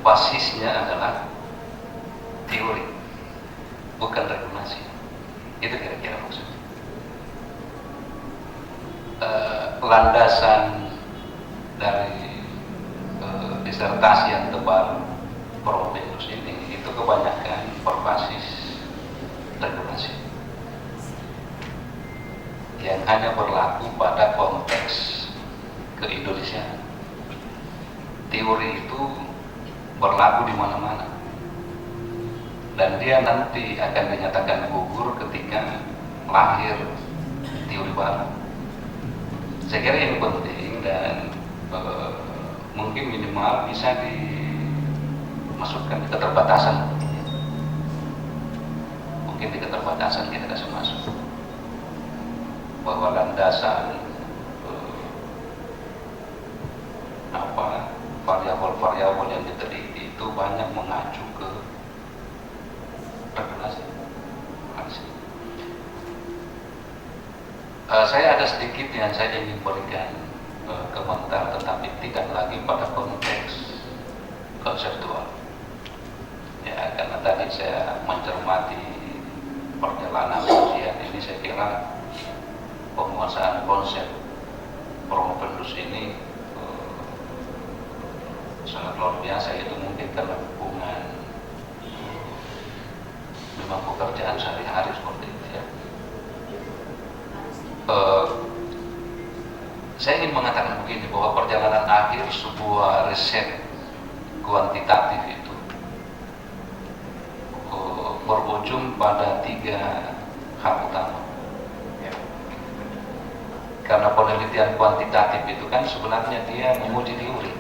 basisnya adalah teori, bukan regulasi. Itu kira-kira maksudnya. Landasan dari disertasi yang tebal Prof Fedus ini itu kebanyakan berbasis regulasi yang hanya berlaku pada konteks ke-Indonesiaan. Teori itu berlaku di mana-mana, dan dia nanti akan dinyatakan gugur ketika lahir teori baru. Saya kira ini penting, dan mungkin minimal bisa dimasukkan keterbatasan. Mungkin di keterbatasan kita kasih masuk bahwa landasan variabel-variabel yang diteliti itu banyak mengacu ke regulasi. Saya ada sedikit yang saya ingin berikan komentar, tetapi tidak lagi pada konteks konseptual. Ya, karena tadi saya mencermati perjalanan ujian ini saya kira penguasaan konsep Promovendus ini sangat luar biasa. Itu mungkin karena hubungan memang pekerjaan sehari-hari seperti itu ya. Saya ingin mengatakan begini, bahwa perjalanan akhir sebuah riset kuantitatif itu berujung pada 3 hal utama ya. Karena penelitian kuantitatif itu kan sebenarnya dia menguji teori.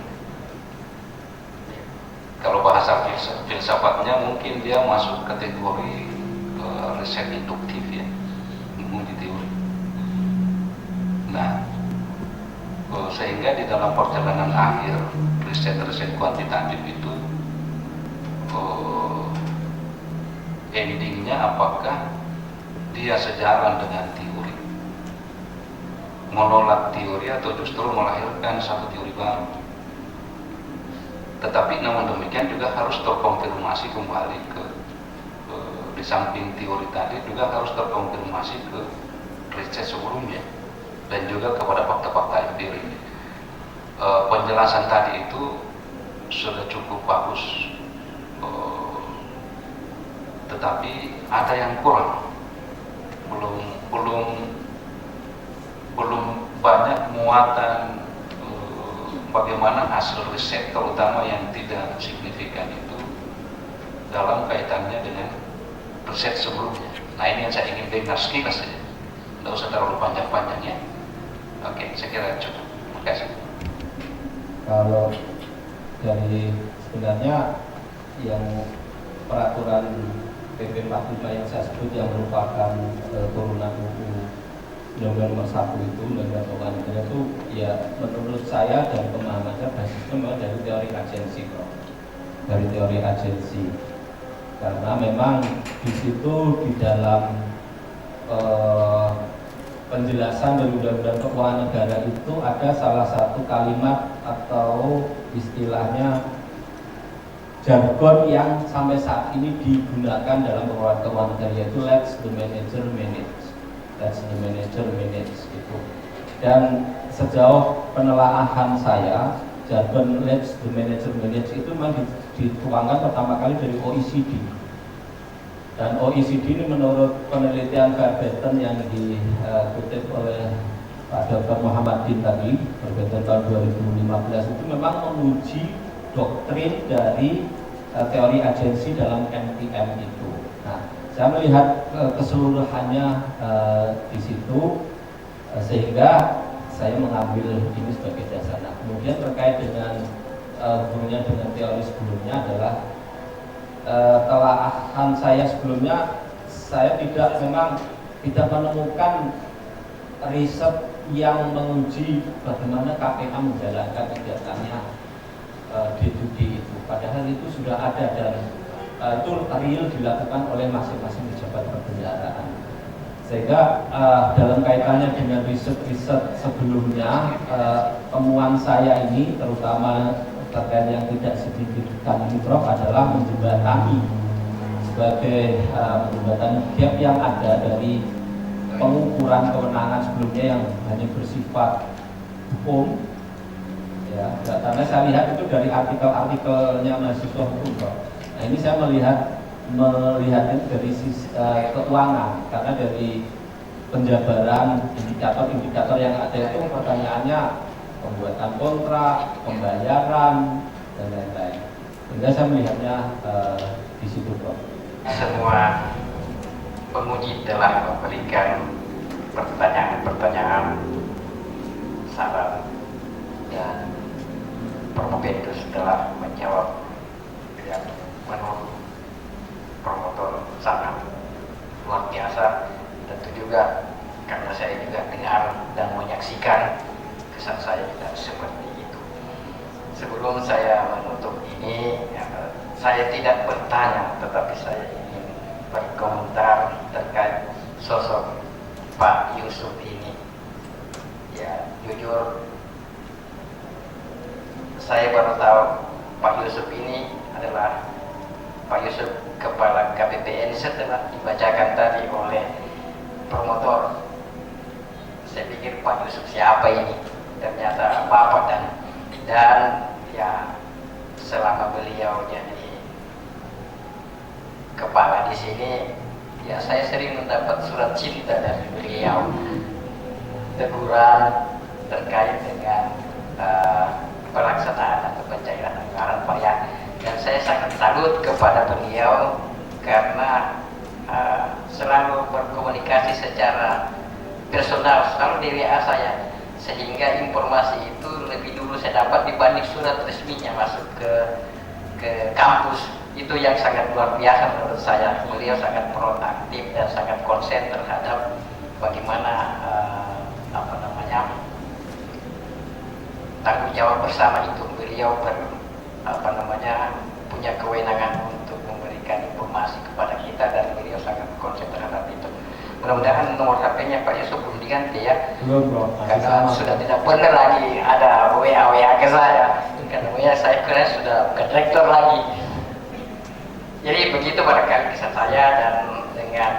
Kalau bahasa filsafatnya mungkin dia masuk kategori riset induktif ya, menguji teori. Nah, sehingga di dalam perjalanan akhir riset-riset kuantitatif itu endingnya apakah dia sejalan dengan teori, menolak teori, atau justru melahirkan satu teori baru. Tetapi namun demikian juga harus terkonfirmasi kembali ke di samping teori tadi juga harus terkonfirmasi ke riset sebelumnya dan juga kepada fakta-fakta empirik. Penjelasan tadi itu sudah cukup bagus, tetapi ada yang kurang, belum banyak muatan bagaimana hasil riset terutama yang tidak signifikan itu dalam kaitannya dengan riset sebelumnya. Nah, ini yang saya ingin dengar sekilas saja, tidak usah terlalu panjang-panjang ya. Oke, saya kira cukup. Terima kasih. Kalau dari sebenarnya yang peraturan PP 45 yang saya sebut yang merupakan turunan UU Undang-Undang Nomor 1 itu, Undang-Undang Keuangan Negara itu, ya menurut saya dan pemahamannya basisnya memang dari teori agensi, Prof. Dari teori agensi. Karena memang di situ di dalam penjelasan dari Undang-Undang Keuangan Negara itu ada salah satu kalimat atau istilahnya jargon yang sampai saat ini digunakan dalam pengelolaan keuangan negara, yaitu let the manager manage. Let the manager manage gitu. Dan sejauh penelaahan saya, jargon let the manager manage itu memang dituangkan pertama kali dari OECD. Dan OECD ini menurut penelitian Verbetten yang dikutip oleh Pak Dr. Muhammad Din tadi, Verbetten tahun 2015, itu memang menguji doktrin dari teori agensi dalam NPM itu. Nah, saya melihat keseluruhannya di situ, sehingga saya mengambil ini sebagai dasar. Nah, kemudian terkait dengan hubungannya dengan teori sebelumnya adalah telaahan saya sebelumnya, saya memang tidak menemukan riset yang menguji bagaimana KPK menjalankan kegiatannya D2D itu. Padahal itu sudah ada dan itu real dilakukan oleh masing-masing pejabat perbendaharaan. Sehingga dalam kaitannya dengan riset-riset sebelumnya, temuan saya ini terutama terkait yang tidak signifikan ini, Prof, adalah menjembatani sebagai menjembatani gap yang ada dari pengukuran kewenangan sebelumnya yang hanya bersifat hukum. Ya, karena saya lihat itu dari artikel-artikelnya mahasiswa hukum, Prof. Nah, ini saya melihatnya dari sisi keuangan, karena dari penjabaran indikator-indikator yang ada itu pertanyaannya pembuatan kontrak, pembayaran, dan lain-lain. Sehingga saya melihatnya di situ, Prof. Semua penguji telah memberikan pertanyaan-pertanyaan, saran, dan Promovendus telah menjawab yang menurut promotor sangat luar biasa. Tentu juga karena saya juga dengar dan menyaksikan, kesan saya juga seperti itu. Sebelum saya menutup ini, saya tidak bertanya, tetapi saya ingin berkomentar terkait sosok Pak Yusuf ini. Ya, jujur saya baru tahu Pak Yusuf ini adalah Pak Yusuf Kepala KPPN setelah dibacakan tadi oleh promotor, saya pikir Pak Yusuf siapa ini? Ternyata Bapak dan ya selama beliau jadi kepala di sini, ya saya sering mendapat surat cinta dari beliau, teguran terkait dengan pelaksanaan atau pencairan anggaran Pak ya. Dan saya sangat salut kepada beliau karena selalu berkomunikasi secara personal, selalu di WA saya, sehingga informasi itu lebih dulu saya dapat dibanding surat resminya masuk ke kampus. Itu yang sangat luar biasa menurut saya. Beliau sangat proaktif dan sangat konsen terhadap bagaimana tanggung jawab bersama itu. Beliau punya kewenangan untuk memberikan informasi kepada kita dan beliau sangat konsen terhadap itu. Mudah-mudahan nomor HP-nya Pak Yusuf belum diganti ya. Belum, karena sudah tidak pernah lagi ada WA ke saya. Karena WA saya kira sudah bukan rektor lagi. Jadi begitu barangkali kisah saya, dan dengan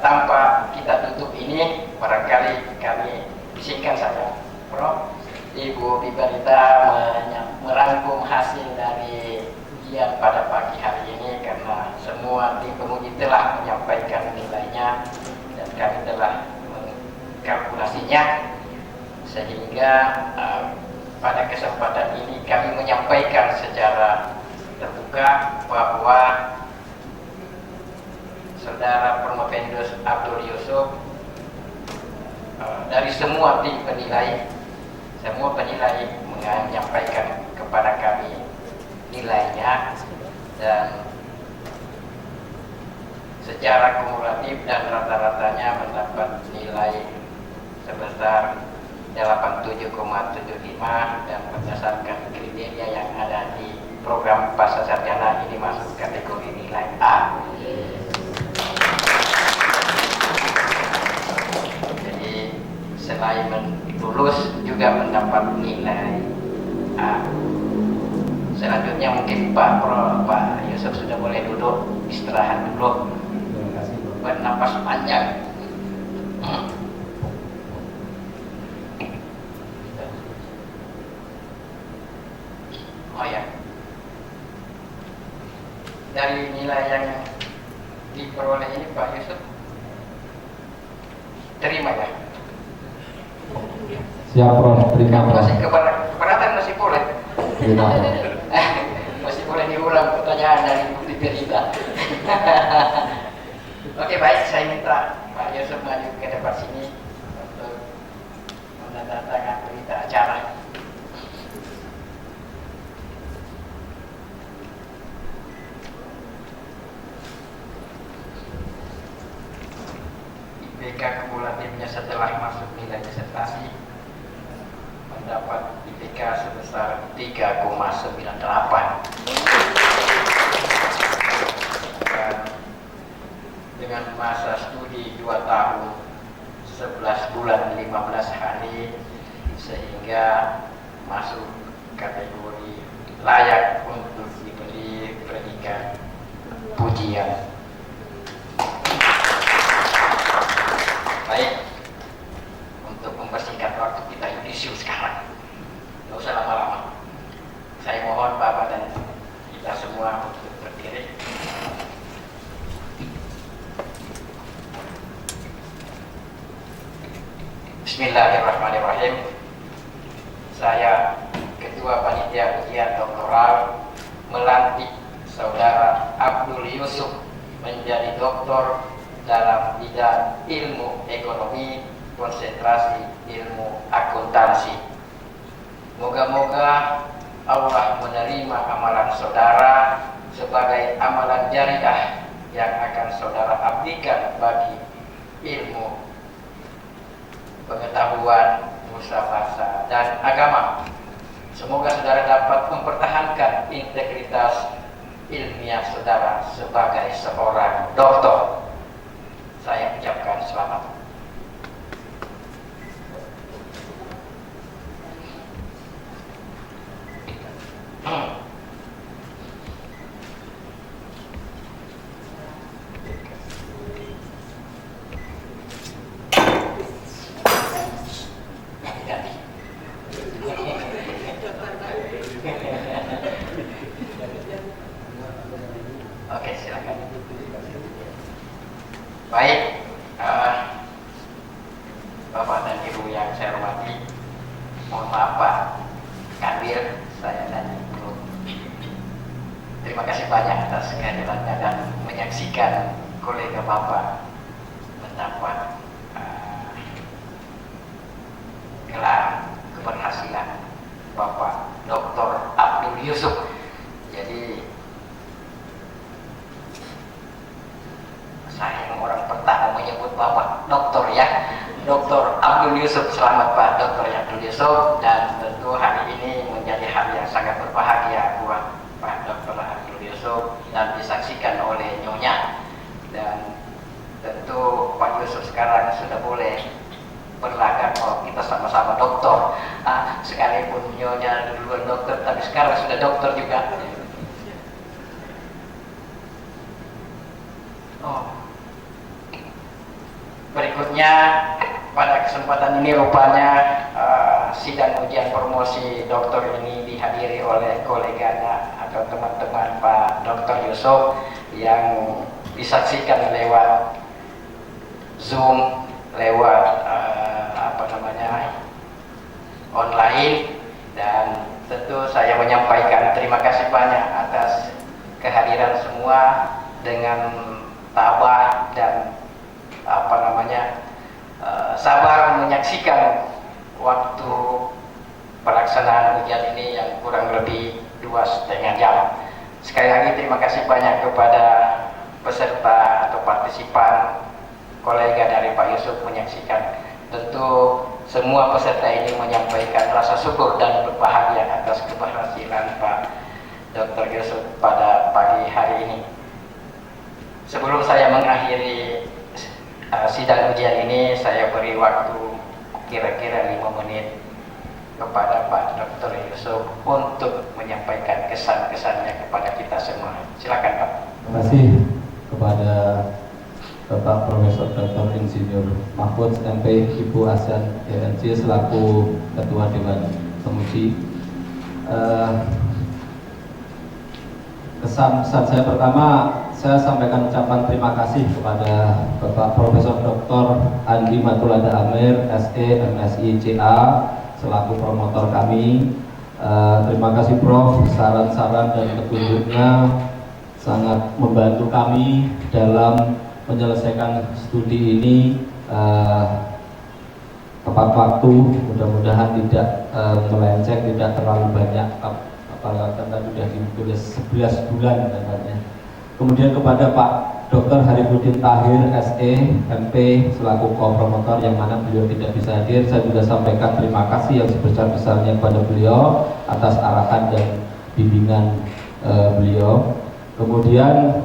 tanpa kita tutup ini, barangkali kami bisingkan saja, Prof. Ibu Bibarita merangkum hasil dari ujian pada pagi hari ini, karena semua tim penguji telah menyampaikan nilainya dan kami telah mengkalkulasinya, sehingga pada kesempatan ini kami menyampaikan secara terbuka bahwa Saudara Promovendus Abdul Yusuf dari semua tim penilai, semua penilai menyampaikan kepada kami nilainya, dan secara kumulatif dan rata-ratanya mendapat nilai sebesar 87,75, dan berdasarkan kriteria yang ada di program pasca sarjana ini masuk kategori nilai A. Jadi selain lulus juga mendapat nilai A. Selanjutnya mungkin Pak Yusuf sudah boleh duduk, istirahat dulu, bernapas panjang. Oh ya, dari nilai yang diperoleh ini Pak Yusuf terima ya? Siap Prof, terima Masih keberatan masih boleh? Terima. Masih boleh diulang pertanyaan dari Bukti Berita. Oke, baik, saya minta Pak Yusuf maju ke depan sini untuk menandatangani berita acara. IPK kumulatifnya setelah masuk nilai disertasi mendapat IPK sebesar 3,98, dan dengan masa studi 2 tahun 11 bulan 15 hari, sehingga masuk kategori layak untuk diberi predikat pujian. Baik, untuk mempersingkat waktu kita yudisium sekarang, nggak usah lama-lama. Saya mohon Bapak dan kita semua untuk berdiri. Bismillahirrahmanirrahim. Saya Ketua Panitia Ujian Doktoral melantik Saudara Abdul Yusuf menjadi doktor dalam bidang ilmu ekonomi, konsentrasi ilmu akuntansi. Moga-moga Allah menerima amalan saudara sebagai amalan jariah yang akan saudara abdikan bagi ilmu, pengetahuan, nusa bangsa, dan agama. Semoga saudara dapat mempertahankan integritas ilmiah saudara sebagai seorang doktor. Saya ucapkan selamat. Baik, Bapak dan Ibu yang saya hormati, mohon maaf Pak Kanwil, saya tanya dulu. Terima kasih banyak atas kehadirannya dan menyaksikan kolega Bapak mendapat gelar keberhasilan Bapak Dr. Abdul Yusuf. Jadi saya yang orang pertama menyebut Bapak Doktor ya, Dr. Abdul Yusuf. Selamat Pak Dr. Abdul Yusuf, dan tentu hari ini menjadi hari yang sangat berbahagia buat Pak Dr. Abdul Yusuf dan disaksikan oleh Nyonya. Dan tentu Pak Yusuf sekarang sudah boleh berlagak kalau kita sama-sama dokter. Sekalipun Nyonya duluan dokter, tapi sekarang sudah dokter juga. Berikutnya pada kesempatan ini rupanya sidang ujian promosi dokter ini dihadiri oleh koleganya atau teman-teman Pak Dr. Yusuf yang disaksikan lewat Zoom, lewat online, dan tentu saya menyampaikan terima kasih banyak atas kehadiran semua dengan tabah dan sabar menyaksikan waktu pelaksanaan ujian ini yang kurang lebih 2,5 jam. Sekali lagi terima kasih banyak kepada peserta atau partisipan, kolega dari Pak Yusuf menyaksikan. Tentu semua peserta ini menyampaikan rasa syukur dan berbahagia atas keberhasilan Pak Dr. Yusuf pada pagi hari ini. Sebelum saya mengakhiri sidang ujian ini, saya beri waktu kira-kira 5 menit kepada Pak Dr. Yusuf untuk menyampaikan kesan-kesannya kepada kita semua. Silakan Pak. Terima kasih kepada Bapak Profesor Dr. Insinyur Mahfud MP, Ibu Asian DNC selaku Ketua Dewan Penguji. Kesan saya pertama, saya sampaikan ucapan terima kasih kepada Bapak Profesor Dr. Andi Matulada Amir, SE, MSI, CA selaku promotor kami. Terima kasih Prof, saran-saran dan petunjuknya sangat membantu kami dalam menyelesaikan studi ini tepat waktu. Mudah-mudahan tidak melenceng, tidak terlalu banyak, apalagi kan sudah ditulis 11 bulan katanya. Kemudian kepada Pak Dr. Harifudin Tahir, SE, MP selaku co-promotor yang mana beliau tidak bisa hadir, saya juga sampaikan terima kasih yang sebesar-besarnya kepada beliau atas arahan dan bimbingan beliau. Kemudian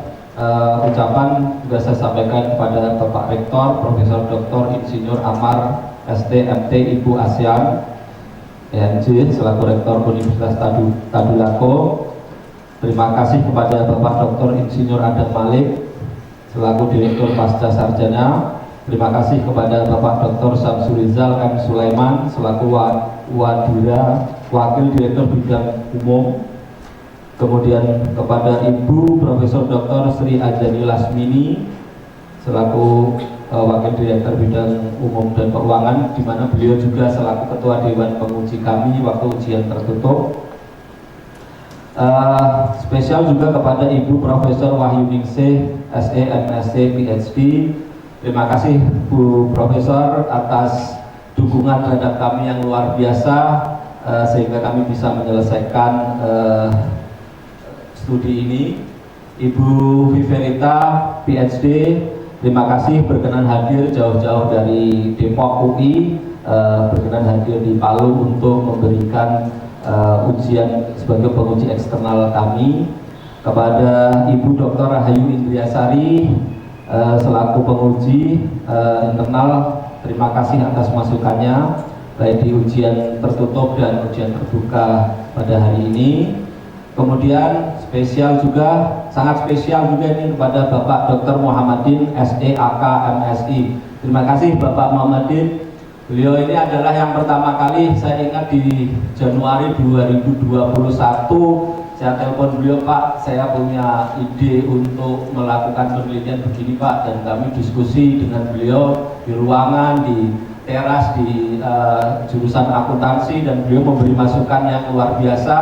ucapan juga saya sampaikan kepada Bapak Rektor Profesor Dr. Insinyur Amar, ST, MT, Ibu Asian DNC selaku Rektor Universitas Tadulako. Terima kasih kepada Bapak Dr. Insinyur Adam Malik selaku Direktur Pasca Sarjana. Terima kasih kepada Bapak Dr. Samsurizal M. Sulaiman selaku Wadira Wakil Direktur Bidang Umum. Kemudian kepada Ibu Profesor Dr. Sri Ajani Lasmini selaku Wakil Direktur Bidang Umum dan Keuangan, di mana beliau juga selaku Ketua Dewan Penguji kami waktu ujian tertutup. Spesial juga kepada Ibu Profesor Wahyuningsih, SE, MSc, PhD. Terima kasih Bu Profesor atas dukungan terhadap kami yang luar biasa sehingga kami bisa menyelesaikan studi ini. Ibu Viverita, PhD, terima kasih berkenan hadir jauh-jauh dari Depok UI, berkenan hadir di Palu untuk memberikan ujian sebagai penguji eksternal kami. Kepada Ibu Dr. Rahayu Indriasari selaku penguji internal, terima kasih atas masukannya baik di ujian tertutup dan ujian terbuka pada hari ini. Kemudian sangat spesial juga ini kepada Bapak Dr. Muhammadin, SE, AK, MSI. Terima kasih Bapak Muhammadin. Beliau ini adalah yang pertama kali saya ingat di Januari 2021 saya telepon beliau, Pak, saya punya ide untuk melakukan penelitian begini Pak, dan kami diskusi dengan beliau di ruangan, di teras, di jurusan akuntansi, dan beliau memberi masukan yang luar biasa.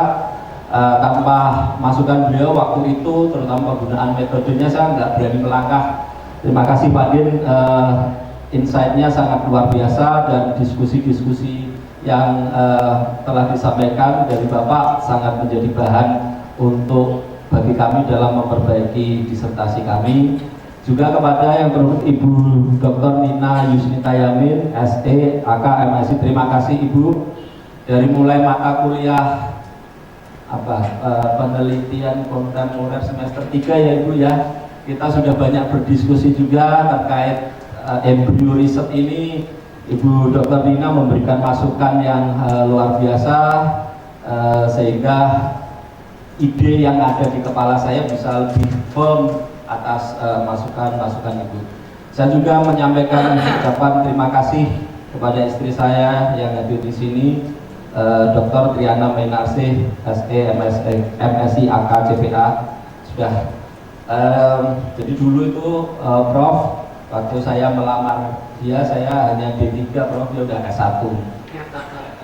Tanpa masukan beliau waktu itu, terutama penggunaan metodenya, saya nggak berani melangkah. Terima kasih Pak Din, insight-nya sangat luar biasa, dan diskusi-diskusi yang telah disampaikan dari Bapak sangat menjadi bahan untuk bagi kami dalam memperbaiki disertasi kami. Juga kepada yang terhormat Ibu Dr. Nina Yusnita Yamin, SE, AK, MSI, terima kasih Ibu. Dari mulai mata kuliah penelitian kontemporer semester 3 ya Ibu ya, kita sudah banyak berdiskusi juga terkait embrio riset ini. Ibu Dr. Nina memberikan masukan yang luar biasa, sehingga ide yang ada di kepala saya bisa lebih firm atas masukan-masukan Ibu. Saya juga menyampaikan ucapan terima kasih kepada istri saya yang hadir di sini, Dr. Triana Menarsih, SE, MSI, AK, CPA. Sudah. Jadi dulu itu Prof, waktu saya melamar dia, saya hanya D3, Prof, dia udah S1.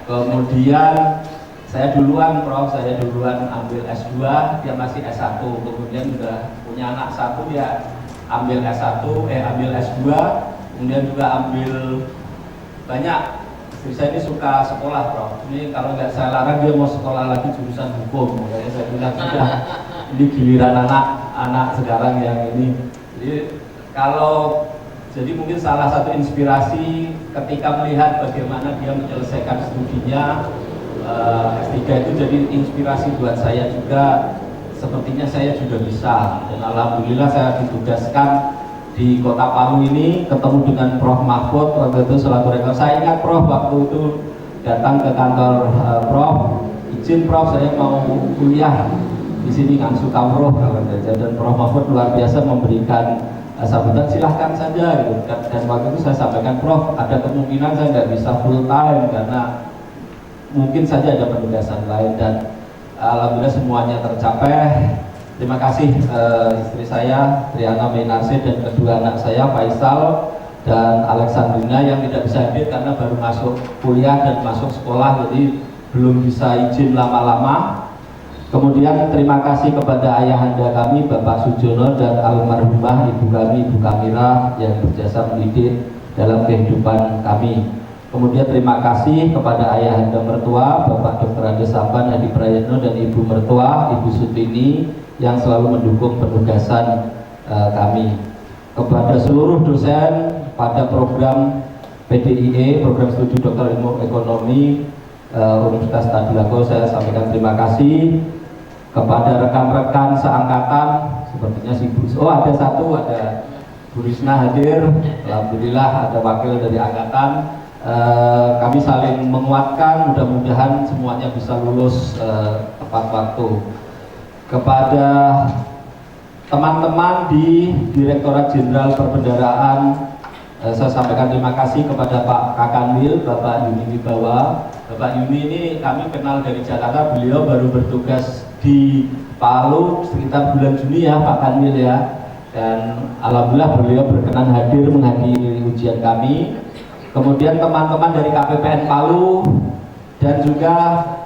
Kemudian saya duluan, Prof, saya duluan ambil S2, dia masih S1. Kemudian sudah punya anak satu, dia ambil S1, ambil S2, kemudian juga ambil banyak. Istri saya ini suka sekolah, Prof. Ini kalau nggak saya larang, dia mau sekolah lagi jurusan hukum. Makanya saya bilang sudah, ini giliran anak sekarang yang ini. Jadi mungkin salah satu inspirasi ketika melihat bagaimana dia menyelesaikan studinya S3 itu jadi inspirasi buat saya juga. Sepertinya saya juga bisa, dan alhamdulillah saya ditugaskan di Kota Palu ini, ketemu dengan Prof. Mahfud waktu itu selaku rektor. Saya ingat Prof waktu itu datang ke kantor Prof, izin Prof, saya mau kuliah di sini ngangsu kamroh, dan Prof. Mahfud luar biasa memberikan sambutan, silahkan saja gitu. Dan waktu itu saya sampaikan, Prof, ada kemungkinan saya nggak bisa full time karena mungkin saja ada penugasan lain, dan alhamdulillah semuanya tercapai. Terima kasih istri saya Triana Menarsih dan kedua anak saya Faisal dan Alexandrina yang tidak bisa hadir karena baru masuk kuliah dan masuk sekolah, jadi belum bisa izin lama-lama. Kemudian terima kasih kepada ayahanda kami Bapak Sujono dan almarhumah ibu kami Ibu Kamira yang berjasa mendidik dalam kehidupan kami. Kemudian terima kasih kepada ayahanda mertua Bapak Dr. Ade Sampan Hadi Prayitno dan ibu mertua Ibu Sutini yang selalu mendukung penugasan kami. Kepada seluruh dosen pada program PDIE, program studi Doktor Ilmu Ekonomi Universitas Tadulako, saya sampaikan terima kasih. Kepada rekan-rekan seangkatan, sepertinya si Bu, ada Bu Risna hadir, alhamdulillah ada wakil dari angkatan. Kami saling menguatkan, mudah-mudahan semuanya bisa lulus tepat waktu. Kepada teman-teman di Direktorat Jenderal Perbendaharaan, saya sampaikan terima kasih kepada Pak Kakanwil, Bapak Yuni Wibawa. Bapak Yuni ini kami kenal dari Jakarta, beliau baru bertugas di Palu sekitar bulan Juni ya Pak Kanwil ya. Dan alhamdulillah beliau berkenan hadir menghadiri ujian kami. Kemudian teman-teman dari KPPN Palu dan juga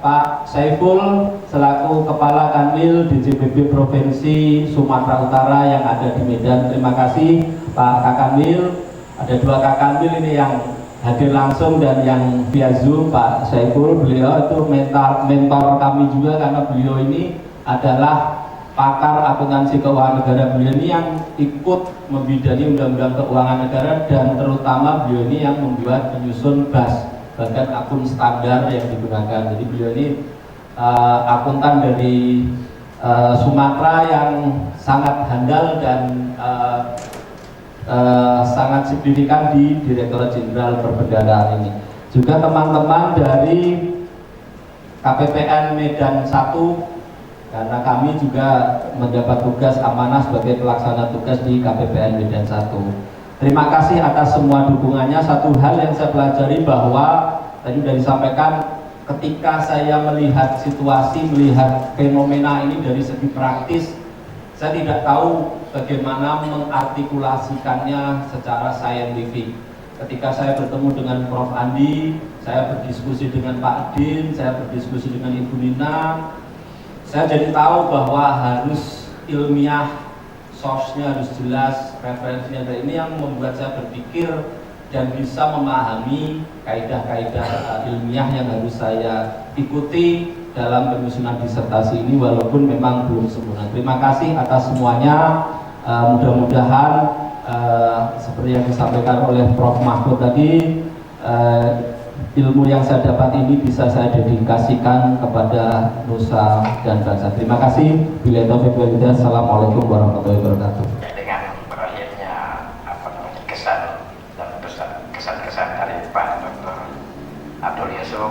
Pak Saiful selaku Kepala Kanwil DJPB Provinsi Sumatera Utara yang ada di Medan. Terima kasih Pak Kakanwil. Ada dua Kakanwil ini yang hadir langsung dan yang via Zoom. Pak Saiful, beliau itu mentor kami juga karena beliau ini adalah pakar akuntansi keuangan negara. Beliau ini yang ikut membidani undang-undang keuangan negara dan terutama beliau ini yang membuat menyusun badan akun standar yang digunakan. Jadi beliau ini akuntan dari Sumatera yang sangat handal dan sangat signifikan di Direktorat Jenderal Perbendaharaan ini. Juga teman-teman dari KPPN Medan 1, karena kami juga mendapat tugas amanah sebagai pelaksana tugas di KPPN Medan 1. Terima kasih atas semua dukungannya. Satu hal yang saya pelajari bahwa tadi sudah disampaikan, ketika saya melihat situasi, melihat fenomena ini dari segi praktis, saya tidak tahu bagaimana mengartikulasikannya secara saintifik. Ketika saya bertemu dengan Prof. Andi, saya berdiskusi dengan Pak Din, saya berdiskusi dengan Ibu Nina, saya jadi tahu bahwa harus ilmiah, source-nya harus jelas, referensinya. Dan ini yang membuat saya berpikir dan bisa memahami kaidah-kaidah ilmiah yang harus saya ikuti dalam penyusunan disertasi ini, walaupun memang belum sempurna. Terima kasih atas semuanya. Mudah-mudahan seperti yang disampaikan oleh Prof. Mahfud tadi, ilmu yang saya dapat ini bisa saya dedikasikan kepada nusa dan bangsa. Terima kasih. Billahi taufiq wal hidayah. Assalamualaikum warahmatullahi wabarakatuh. Dengan berakhirnya kesan-kesan dari Pak Dr. Abdul Yusuf,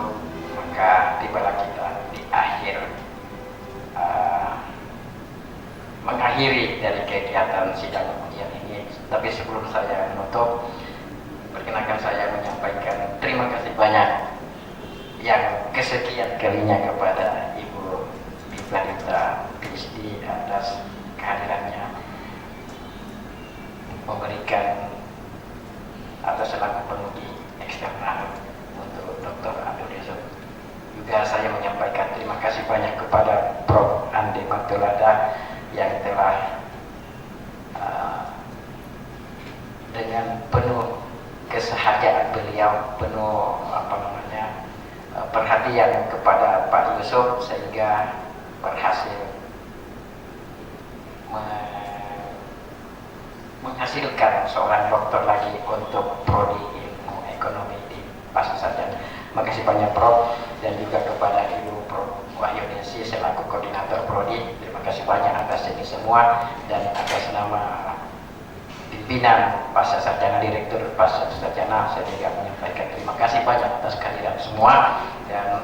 maka tibalah kita di akhir mengakhiri dari kegiatan sidang ujian ini. Tapi sebelum saya menutup, perkenankan saya menyampaikan terima kasih banyak yang kesekian kalinya kepada Ibu Bipladita PhD atas kehadirannya, memberikan atau selaku penguji eksternal untuk Dr. Abdul Yusuf. Juga saya menyampaikan terima kasih banyak kepada Prof. Andi Matulada yang telah dengan penuh keseharian beliau, penuh perhatian kepada Pak Yusuf, sehingga berhasil menghasilkan seorang dokter lagi untuk prodi ilmu ekonomi di Pasca Sarjana. Makasih banyak Prof, dan juga kepada Ibu Prof. Wahyuningsi selaku koordinator prodi. Terima kasih banyak atas ini semua, dan atas nama pimpinan Pasca Sarjana, Direktur Pasca Sarjana, saya juga menyampaikan terima kasih banyak atas kehadiran semua. Dan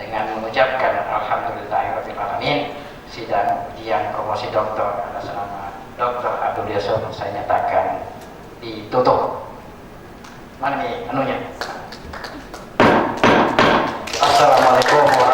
dengan mengucapkan alhamdulillahirrahmanirrahim, sidang ujian promosi doktor atas nama Dr. Abdul Yusuf saya nyatakan ditutup. Mana nih anunya? Assalamualaikum warahmatullahi wabarakatuh.